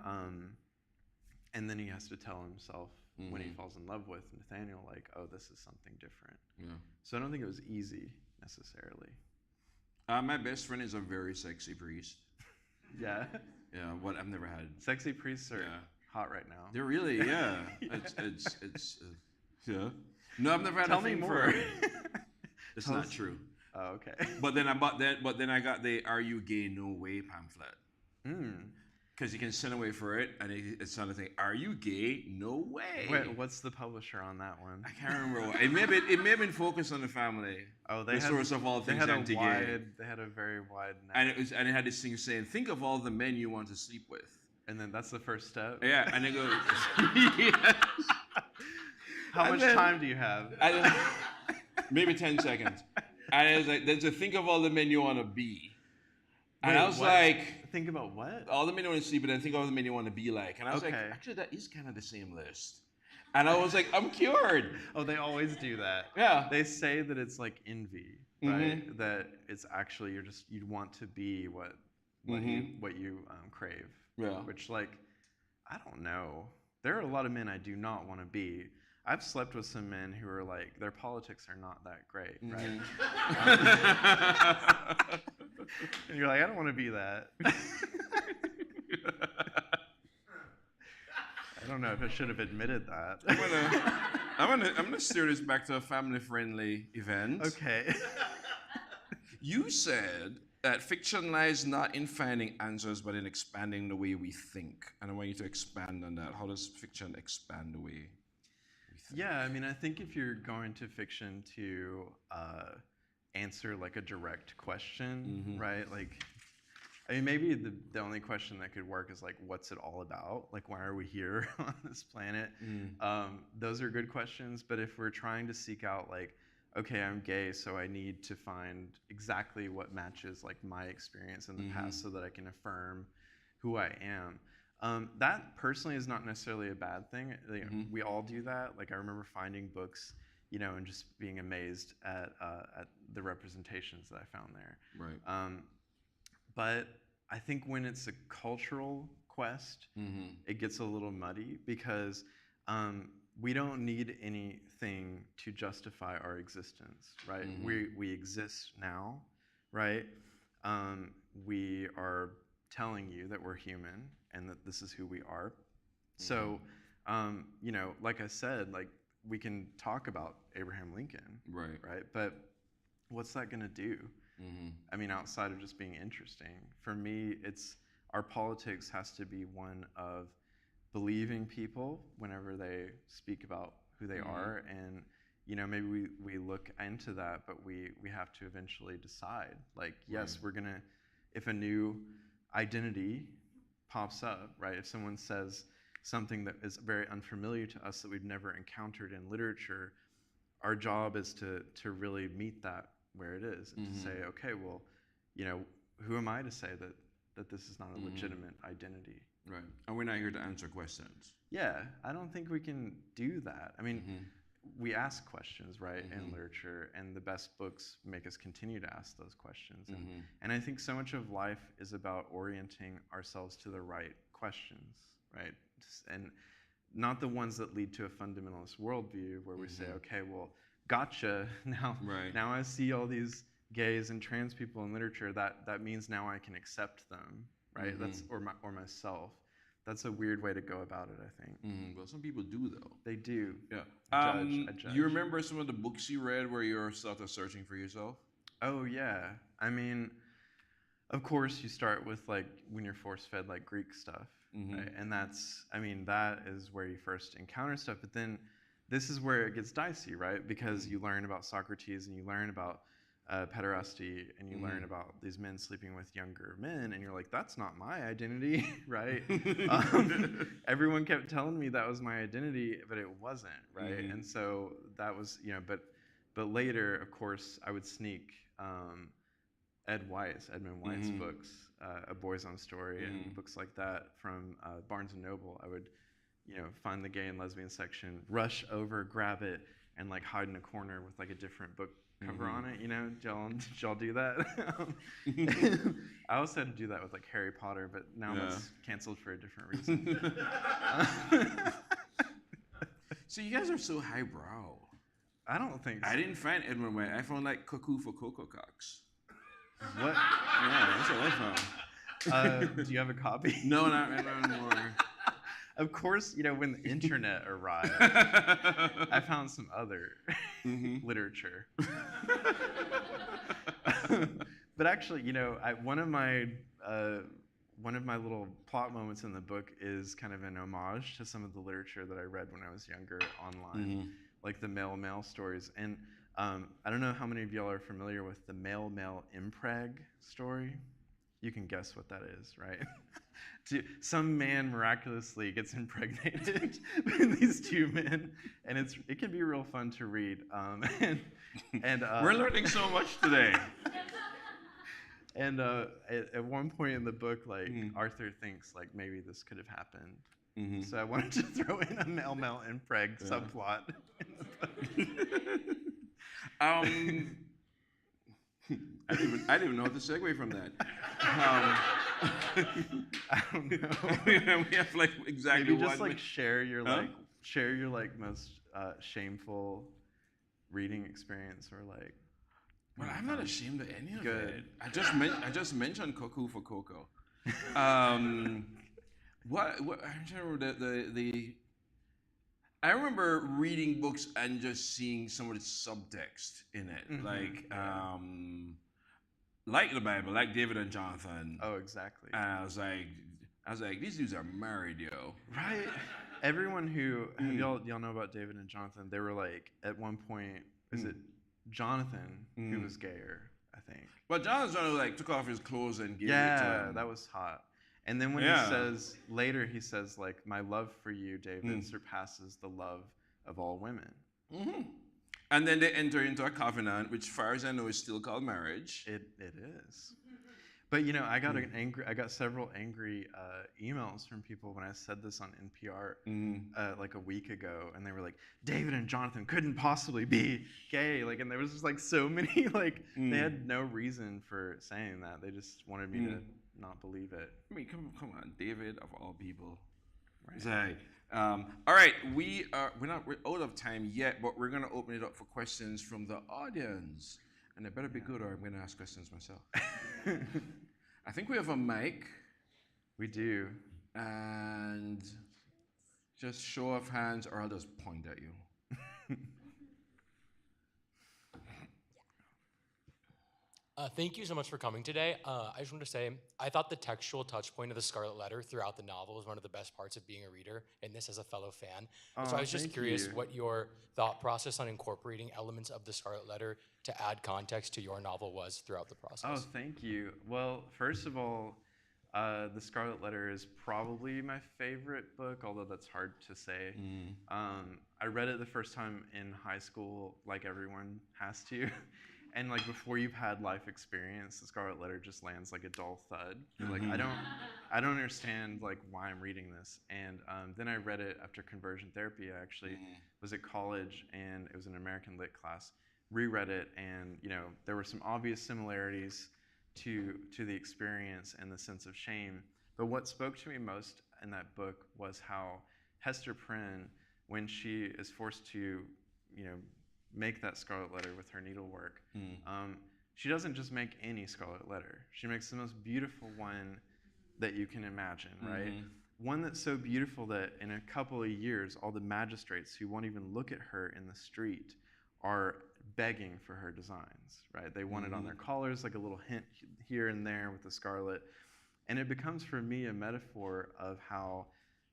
[SPEAKER 2] he has to tell himself when he falls in love with Nathaniel, like, oh, this is something different. Yeah. So I don't think it was easy necessarily.
[SPEAKER 4] My best friend is a very sexy priest.
[SPEAKER 2] Yeah.
[SPEAKER 4] Yeah, what I've never had.
[SPEAKER 2] Sexy priests are hot right now.
[SPEAKER 4] They're really, yeah. It's yeah. No, I've never had
[SPEAKER 2] Tell
[SPEAKER 4] a
[SPEAKER 2] me
[SPEAKER 4] thing
[SPEAKER 2] more.
[SPEAKER 4] for. It's not true.
[SPEAKER 2] Oh, okay.
[SPEAKER 4] But then I got the "Are You Gay? No Way" pamphlet. Because you can send away for it, and it's another thing. Are you gay? No way.
[SPEAKER 2] Wait, what's the publisher on that one?
[SPEAKER 4] I can't remember. It may have been focused on the family.
[SPEAKER 2] Oh, they
[SPEAKER 4] the
[SPEAKER 2] had,
[SPEAKER 4] source of all things anti-gay.
[SPEAKER 2] They had a very wide net.
[SPEAKER 4] And it had this thing saying, "Think of all the men you want to sleep with."
[SPEAKER 2] And then that's the first step.
[SPEAKER 4] Yeah, and it goes.
[SPEAKER 2] How much time do you have?
[SPEAKER 4] Maybe 10 seconds. And it was like, "Then to think of all the men you want to be." And
[SPEAKER 2] Wait,
[SPEAKER 4] I was
[SPEAKER 2] what?
[SPEAKER 4] like,
[SPEAKER 2] think about what?
[SPEAKER 4] all the men you want to sleep with, and think of all the men you want to be like. And I was like,
[SPEAKER 2] Okay.
[SPEAKER 4] actually, that is kind of the same list. And I was like, I'm cured.
[SPEAKER 2] Oh, they always do that.
[SPEAKER 4] Yeah.
[SPEAKER 2] They say that it's like envy, right? That it's actually you want to be what you crave.
[SPEAKER 4] Yeah.
[SPEAKER 2] Which, like, I don't know. There are a lot of men I do not want to be. I've slept with some men who are like, their politics are not that great, right? And you're like, I don't want to be that. I don't know if I should have admitted that.
[SPEAKER 4] I'm gonna steer this back to a family-friendly event.
[SPEAKER 2] Okay.
[SPEAKER 4] You said that fiction lies not in finding answers, but in expanding the way we think. And I want you to expand on that. How does fiction expand the way we think?
[SPEAKER 2] Yeah, I mean, I think if you're going to fiction to answer like a direct question, right? Like, I mean, maybe the only question that could work is like, what's it all about? Like, why are we here on this planet? Those are good questions. But if we're trying to seek out like, okay, I'm gay, so I need to find exactly what matches like my experience in the past so that I can affirm who I am. That personally is not necessarily a bad thing. Like, we all do that. Like, I remember finding books, you know, and just being amazed at the representations that I found there.
[SPEAKER 4] Right.
[SPEAKER 2] But I think when it's a cultural quest, it gets a little muddy because we don't need anything to justify our existence, right? We exist now, right? We are telling you that we're human and that this is who we are. So, you know, like I said, like we can talk about Abraham Lincoln, right? But what's that going to do? I mean, outside of just being interesting, for me, it's our politics has to be one of believing people whenever they speak about who they are, and you know, maybe we look into that, but we have to eventually decide. Like, yes, we're gonna, if a new identity pops up, right? If someone says something that is very unfamiliar to us that we've never encountered in literature, our job is to really meet that where it is and to say, okay, well, you know, who am I to say that this is not a legitimate identity?
[SPEAKER 4] Right. And we're not here to answer questions.
[SPEAKER 2] Yeah, I don't think we can do that. I mean, we ask questions, right, in literature, and the best books make us continue to ask those questions. And I think so much of life is about orienting ourselves to the right questions, right? And not the ones that lead to a fundamentalist worldview where we say, okay, well, gotcha. Now I see all these gays and trans people in literature. That means now I can accept them, right? That's or myself. That's a weird way to go about it, I think.
[SPEAKER 4] Well, some people do though.
[SPEAKER 2] They do.
[SPEAKER 4] Yeah.
[SPEAKER 2] I judge.
[SPEAKER 4] You remember some of the books you read where you're sort of searching for yourself?
[SPEAKER 2] Oh yeah. I mean, of course you start with like when you're force-fed like Greek stuff, right? And that's, I mean, that is where you first encounter stuff. But then this is where it gets dicey, right? Because you learn about Socrates and you learn about pederasty and you learn about these men sleeping with younger men, and you're like, that's not my identity, right? Everyone kept telling me that was my identity, but it wasn't, right? And so that was, you know, but later, of course, I would sneak Edmund White's books, A Boy's Own Story, and books like that from Barnes and Noble. I would, you know, find the gay and lesbian section, rush over, grab it, and like hide in a corner with like a different book cover on it, you know? Did y'all do that? I also had to do that with like Harry Potter, but now it's canceled for a different reason.
[SPEAKER 4] So you guys are so highbrow.
[SPEAKER 2] I don't think so.
[SPEAKER 4] I didn't find Edmund White. I found like Cuckoo for Cocoa Cocks.
[SPEAKER 2] What?
[SPEAKER 4] Yeah, that's what I found.
[SPEAKER 2] Do you have a copy?
[SPEAKER 4] No, not anymore.
[SPEAKER 2] Of course, you know, when the internet arrived, I found some other literature. But actually, one of my little plot moments in the book is kind of an homage to some of the literature that I read when I was younger online, like the male stories. And I don't know how many of y'all are familiar with the male impreg story. You can guess what that is, right? Some man miraculously gets impregnated by these two men, and it can be real fun to read.
[SPEAKER 4] We're learning so much today.
[SPEAKER 2] And at one point in the book, like Arthur thinks like maybe this could have happened. So I wanted to throw in a male impreg subplot in the book.
[SPEAKER 4] I didn't even know how to segue from that.
[SPEAKER 2] I don't know.
[SPEAKER 4] We have like exactly
[SPEAKER 2] Maybe just
[SPEAKER 4] one.
[SPEAKER 2] like share your most shameful reading experience, or like.
[SPEAKER 4] Well, I'm not ashamed of any of
[SPEAKER 2] Good.
[SPEAKER 4] it. I just mentioned Cuckoo for Cocoa. What I'm trying to remember the I remember reading books and just seeing some of the subtext in it, like the Bible, like David and Jonathan.
[SPEAKER 2] Oh, exactly.
[SPEAKER 4] I was like, these dudes are married, yo.
[SPEAKER 2] Right. Everyone who y'all know about David and Jonathan, they were like at one point, is it Jonathan who was gayer, I think.
[SPEAKER 4] But Jonathan like took off his clothes and gave it to
[SPEAKER 2] Yeah,
[SPEAKER 4] him.
[SPEAKER 2] that was hot. And then when he says like, my love for you, David, surpasses the love of all women.
[SPEAKER 4] And then they enter into a covenant, which, as far as I know, is still called marriage.
[SPEAKER 2] It is. But I got several angry emails from people when I said this on NPR like a week ago, and they were like, David and Jonathan couldn't possibly be gay, like, and there was just like so many like they had no reason for saying that. They just wanted me to not believe it.
[SPEAKER 4] I mean, come on, David of all people. Right. All right, we're out of time yet, but we're gonna open it up for questions from the audience, and it better be good, or I'm gonna ask questions myself. I think we have a mic.
[SPEAKER 2] We do.
[SPEAKER 4] And just show of hands, or I'll just point at you.
[SPEAKER 5] Thank you so much for coming today. I just wanted to say, I thought the textual touch point of the Scarlet Letter throughout the novel was one of the best parts of being a reader, and this as a fellow fan. And so I was just curious what your thought process on incorporating elements of the Scarlet Letter to add context to your novel was throughout the process.
[SPEAKER 2] Oh, thank you. Well, first of all, The Scarlet Letter is probably my favorite book, although that's hard to say. I read it the first time in high school, like everyone has to. And like before you've had life experience, The Scarlet Letter just lands like a dull thud. You're like, I don't understand like why I'm reading this. And then I read it after conversion therapy. I actually was at college, and it was an American Lit class. Reread it, and there were some obvious similarities to the experience and the sense of shame. But what spoke to me most in that book was how Hester Prynne, when she is forced to, make that Scarlet Letter with her needlework, she doesn't just make any Scarlet Letter. She makes the most beautiful one that you can imagine, right? One that's so beautiful that in a couple of years, all the magistrates who won't even look at her in the street are begging for her designs, right? They want it on their collars, like a little hint here and there with the scarlet. And it becomes for me a metaphor of how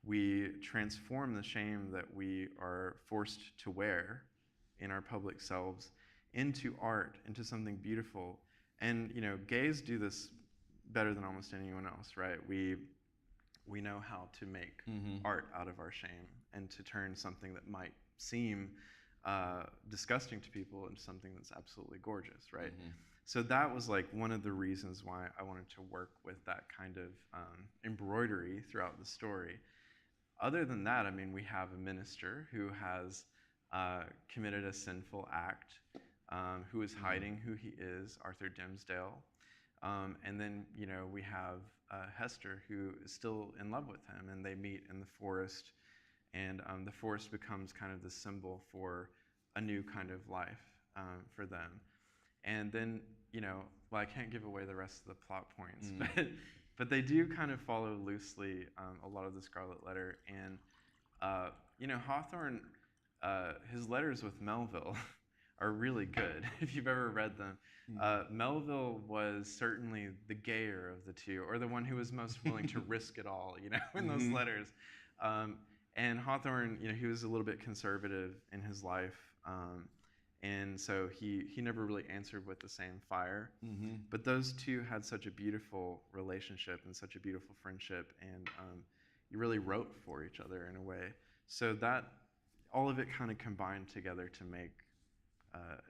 [SPEAKER 2] we transform the shame that we are forced to wear in our public selves into art, into something beautiful. And gays do this better than almost anyone else, right? We know how to make art out of our shame and to turn something that might seem disgusting to people into something that's absolutely gorgeous, right? So that was like one of the reasons why I wanted to work with that kind of embroidery throughout the story. Other than that, I mean, we have a minister who has committed a sinful act, who is hiding who he is, Arthur Dimmesdale. And then, we have Hester, who is still in love with him, and they meet in the forest, and the forest becomes kind of the symbol for a new kind of life for them. And then, well, I can't give away the rest of the plot points, but they do kind of follow loosely a lot of the Scarlet Letter. And, Hawthorne, his letters with Melville are really good if you've ever read them. Melville was certainly the gayer of the two, or the one who was most willing to risk it all, in those letters. And Hawthorne, he was a little bit conservative in his life, and so he never really answered with the same fire. But those two had such a beautiful relationship and such a beautiful friendship, and you really wrote for each other in a way. So that all of it kind of combined together to make a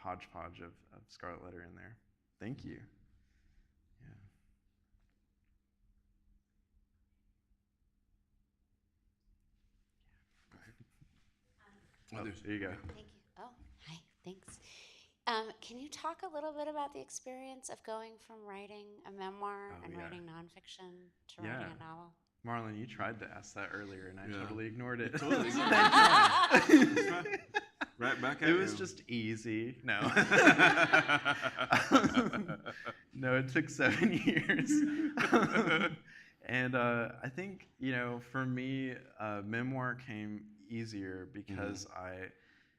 [SPEAKER 2] hodgepodge of Scarlet Letter in there. Thank you. Yeah. There you go.
[SPEAKER 6] Thank you. Oh, hi. Thanks. Can you talk a little bit about the experience of going from writing a memoir and writing nonfiction to writing a novel?
[SPEAKER 2] Marlon, you tried to ask that earlier, and I totally ignored it.
[SPEAKER 4] Totally. Right back at
[SPEAKER 2] It
[SPEAKER 4] you.
[SPEAKER 2] was just easy. No. No, it took 7 years. And I think, for me, memoir came easier because I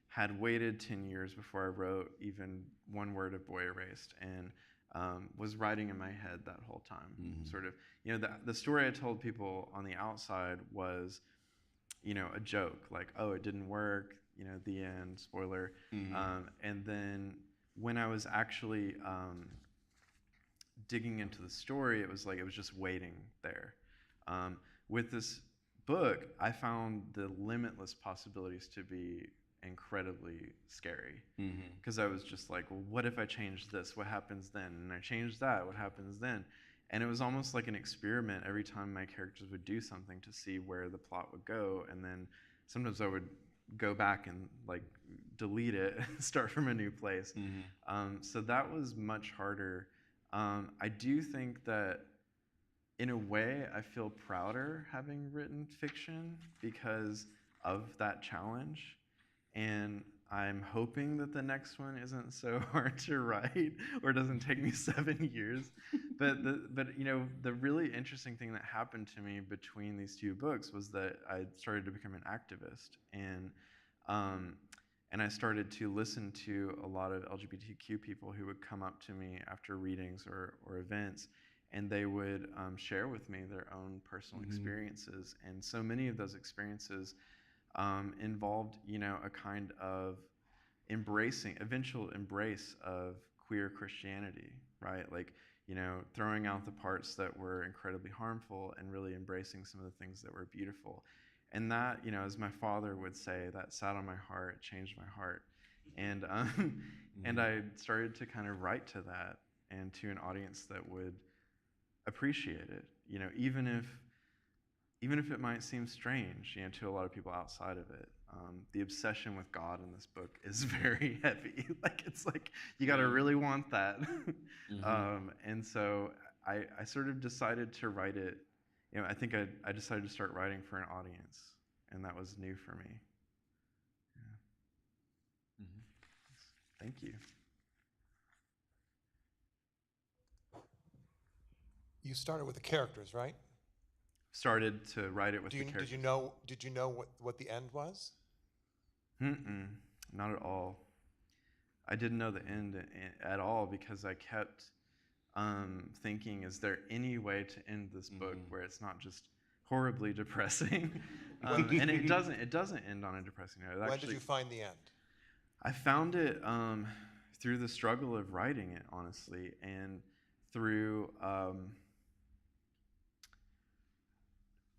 [SPEAKER 2] had waited 10 years before I wrote even one word of Boy Erased, and was writing in my head that whole time. Sort of, the story I told people on the outside was, a joke, like, oh, it didn't work, the end, spoiler. And then when I was actually digging into the story, it was like it was just waiting there. With this book, I found the limitless possibilities to be incredibly scary, because I was just like, well, what if I change this? What happens then? And I changed that. What happens then? And it was almost like an experiment every time my characters would do something to see where the plot would go. And then sometimes I would go back and like delete it and start from a new place. So that was much harder. I do think that in a way I feel prouder having written fiction because of that challenge. And I'm hoping that the next one isn't so hard to write or doesn't take me 7 years. But the really interesting thing that happened to me between these two books was that I started to become an activist, and I started to listen to a lot of LGBTQ people who would come up to me after readings or events, and they would share with me their own personal experiences. And so many of those experiences involved, a kind of eventual embrace of queer Christianity, right? Like, throwing out the parts that were incredibly harmful and really embracing some of the things that were beautiful. And that, as my father would say, that sat on my heart, changed my heart. And and I started to kind of write to that and to an audience that would appreciate it, even if it might seem strange, to a lot of people outside of it. The obsession with God in this book is very heavy. It's like you got to really want that. And so I sort of decided to write it. I think I decided to start writing for an audience, and that was new for me. Yeah. Thank you.
[SPEAKER 7] You started with the characters, right?
[SPEAKER 2] Started to write it with the characters.
[SPEAKER 7] Did you know what the end was?
[SPEAKER 2] Not at all. I didn't know the end at all because I kept thinking, is there any way to end this book where it's not just horribly depressing? And it doesn't end on a depressing note.
[SPEAKER 7] When did you find the end?
[SPEAKER 2] I found it through the struggle of writing it, honestly, and through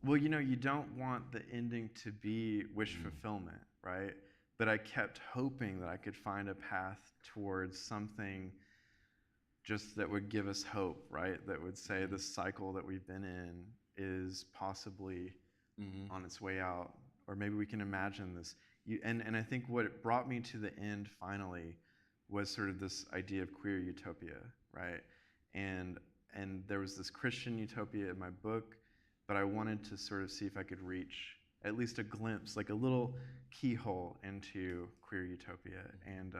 [SPEAKER 2] well, you don't want the ending to be wish fulfillment, right? But I kept hoping that I could find a path towards something just that would give us hope, right? That would say this cycle that we've been in is possibly on its way out, or maybe we can imagine this. And I think what brought me to the end finally was sort of this idea of queer utopia, right? And there was this Christian utopia in my book, but I wanted to sort of see if I could reach at least a glimpse, like a little keyhole into queer utopia. And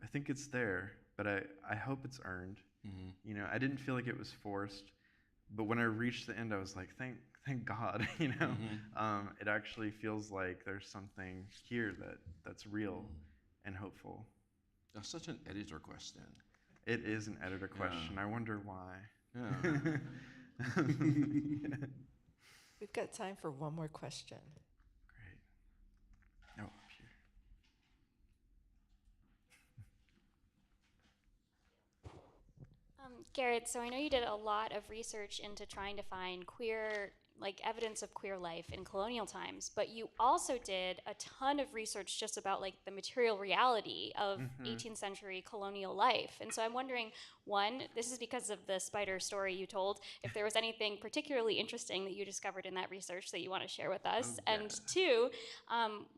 [SPEAKER 2] I think it's there, but I hope it's earned. I didn't feel like it was forced, but when I reached the end, I was like, thank God, It actually feels like there's something here that's real. and hopeful.
[SPEAKER 4] That's such an editor question.
[SPEAKER 2] It is an editor question. I wonder why.
[SPEAKER 4] Yeah.
[SPEAKER 1] We've got time for one more question.
[SPEAKER 2] Great. Oh, up here.
[SPEAKER 8] Garrett, so I know you did a lot of research into trying to find queer, like evidence of queer life in colonial times, but you also did a ton of research just about like the material reality of 18th century colonial life. And so I'm wondering, one, this is because of the spider story you told, if there was anything particularly interesting that you discovered in that research that you want to share with us. And two,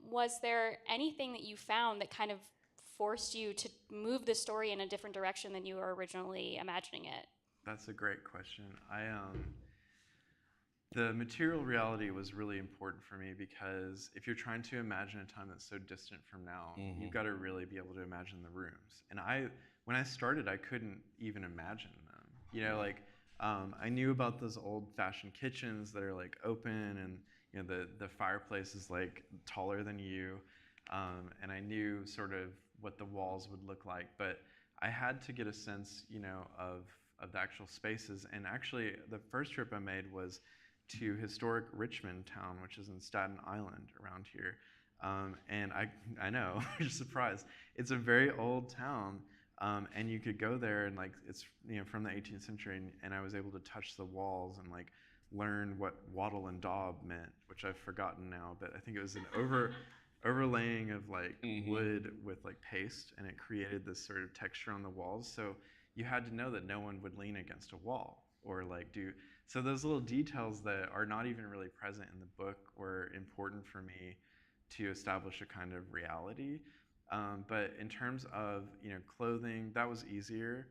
[SPEAKER 8] was there anything that you found that kind of forced you to move the story in a different direction than you were originally imagining it?
[SPEAKER 2] That's a great question. The material reality was really important for me because if you're trying to imagine a time that's so distant from now, you've got to really be able to imagine the rooms. And when I started, I couldn't even imagine them. You know, like I knew about those old-fashioned kitchens that are like open, and you know the fireplace is like taller than you, and I knew sort of what the walls would look like, but I had to get a sense, you know, of the actual spaces. And actually, the first trip I made was to historic Richmond town, which is in Staten Island around here. And I know, you're surprised. It's a very old town, and you could go there and like it's from the 18th century, and I was able to touch the walls and like learn what wattle and daub meant, which I've forgotten now, but I think it was an overlaying of like wood with like paste, and it created this sort of texture on the walls. So you had to know that no one would lean against a wall or like so those little details that are not even really present in the book were important for me to establish a kind of reality. But in terms of clothing, that was easier.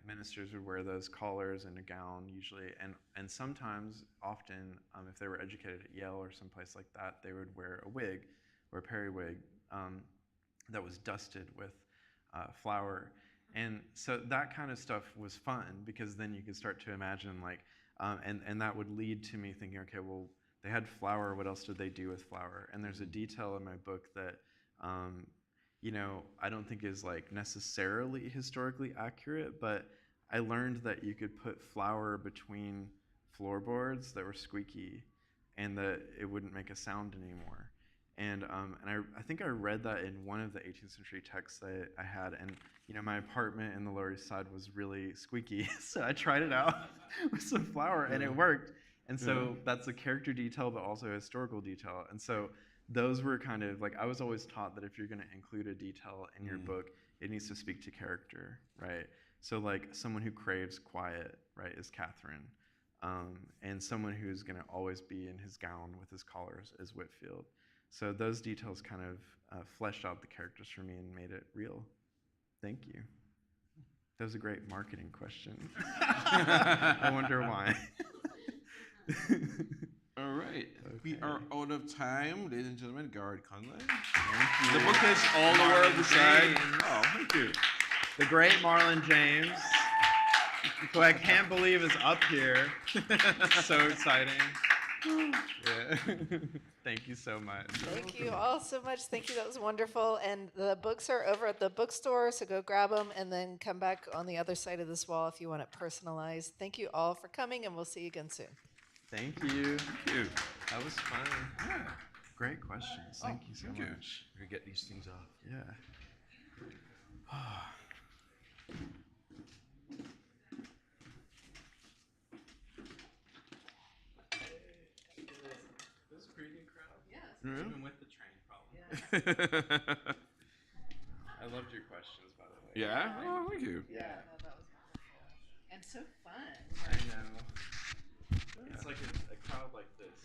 [SPEAKER 2] Ministers would wear those collars and a gown usually, and sometimes, often, if they were educated at Yale or someplace like that, they would wear a wig or a periwig that was dusted with flour. And so that kind of stuff was fun because then you could start to imagine like, and that would lead to me thinking, okay, well, they had flour, what else did they do with flour? And there's a detail in my book that I don't think is like necessarily historically accurate, but I learned that you could put flour between floorboards that were squeaky and that it wouldn't make a sound anymore. And I think I read that in one of the 18th century texts that I had, and my apartment in the Lower East Side was really squeaky, so I tried it out with some flour, and it worked. And so that's a character detail, but also a historical detail. And so those were kind of like, I was always taught that if you're going to include a detail in your book, it needs to speak to character, right? So like someone who craves quiet, right, is Catherine. And someone who's going to always be in his gown with his collars is Whitfield. So those details kind of fleshed out the characters for me and made it real. Thank you. That was a great marketing question. I wonder why.
[SPEAKER 4] All right.
[SPEAKER 2] Okay.
[SPEAKER 4] We are out of time. Ladies and gentlemen, Garrard Conley.
[SPEAKER 2] Thank you.
[SPEAKER 4] The book is All the World Beside.
[SPEAKER 2] Oh, thank you. The great Marlon James, who I can't believe is up here. So exciting. Yeah. Thank you so much.
[SPEAKER 1] Thank you all so much. Thank you. That was wonderful. And the books are over at the bookstore, so go grab them and then come back on the other side of this wall if you want it personalized. Thank you all for coming, and we'll see you again soon.
[SPEAKER 2] Thank you.
[SPEAKER 4] Thank you.
[SPEAKER 2] That was fun.
[SPEAKER 4] Yeah.
[SPEAKER 2] Great questions. Thank you so
[SPEAKER 4] Thank
[SPEAKER 2] much.
[SPEAKER 4] We can get these things off.
[SPEAKER 2] Yeah. It was a pretty good crowd.
[SPEAKER 1] Yes.
[SPEAKER 2] Even with the train problem. I loved your questions, by the way.
[SPEAKER 4] Yeah? Oh, thank you.
[SPEAKER 1] Yeah, no, that was wonderful. And so fun.
[SPEAKER 2] I know. It's like a crowd like this.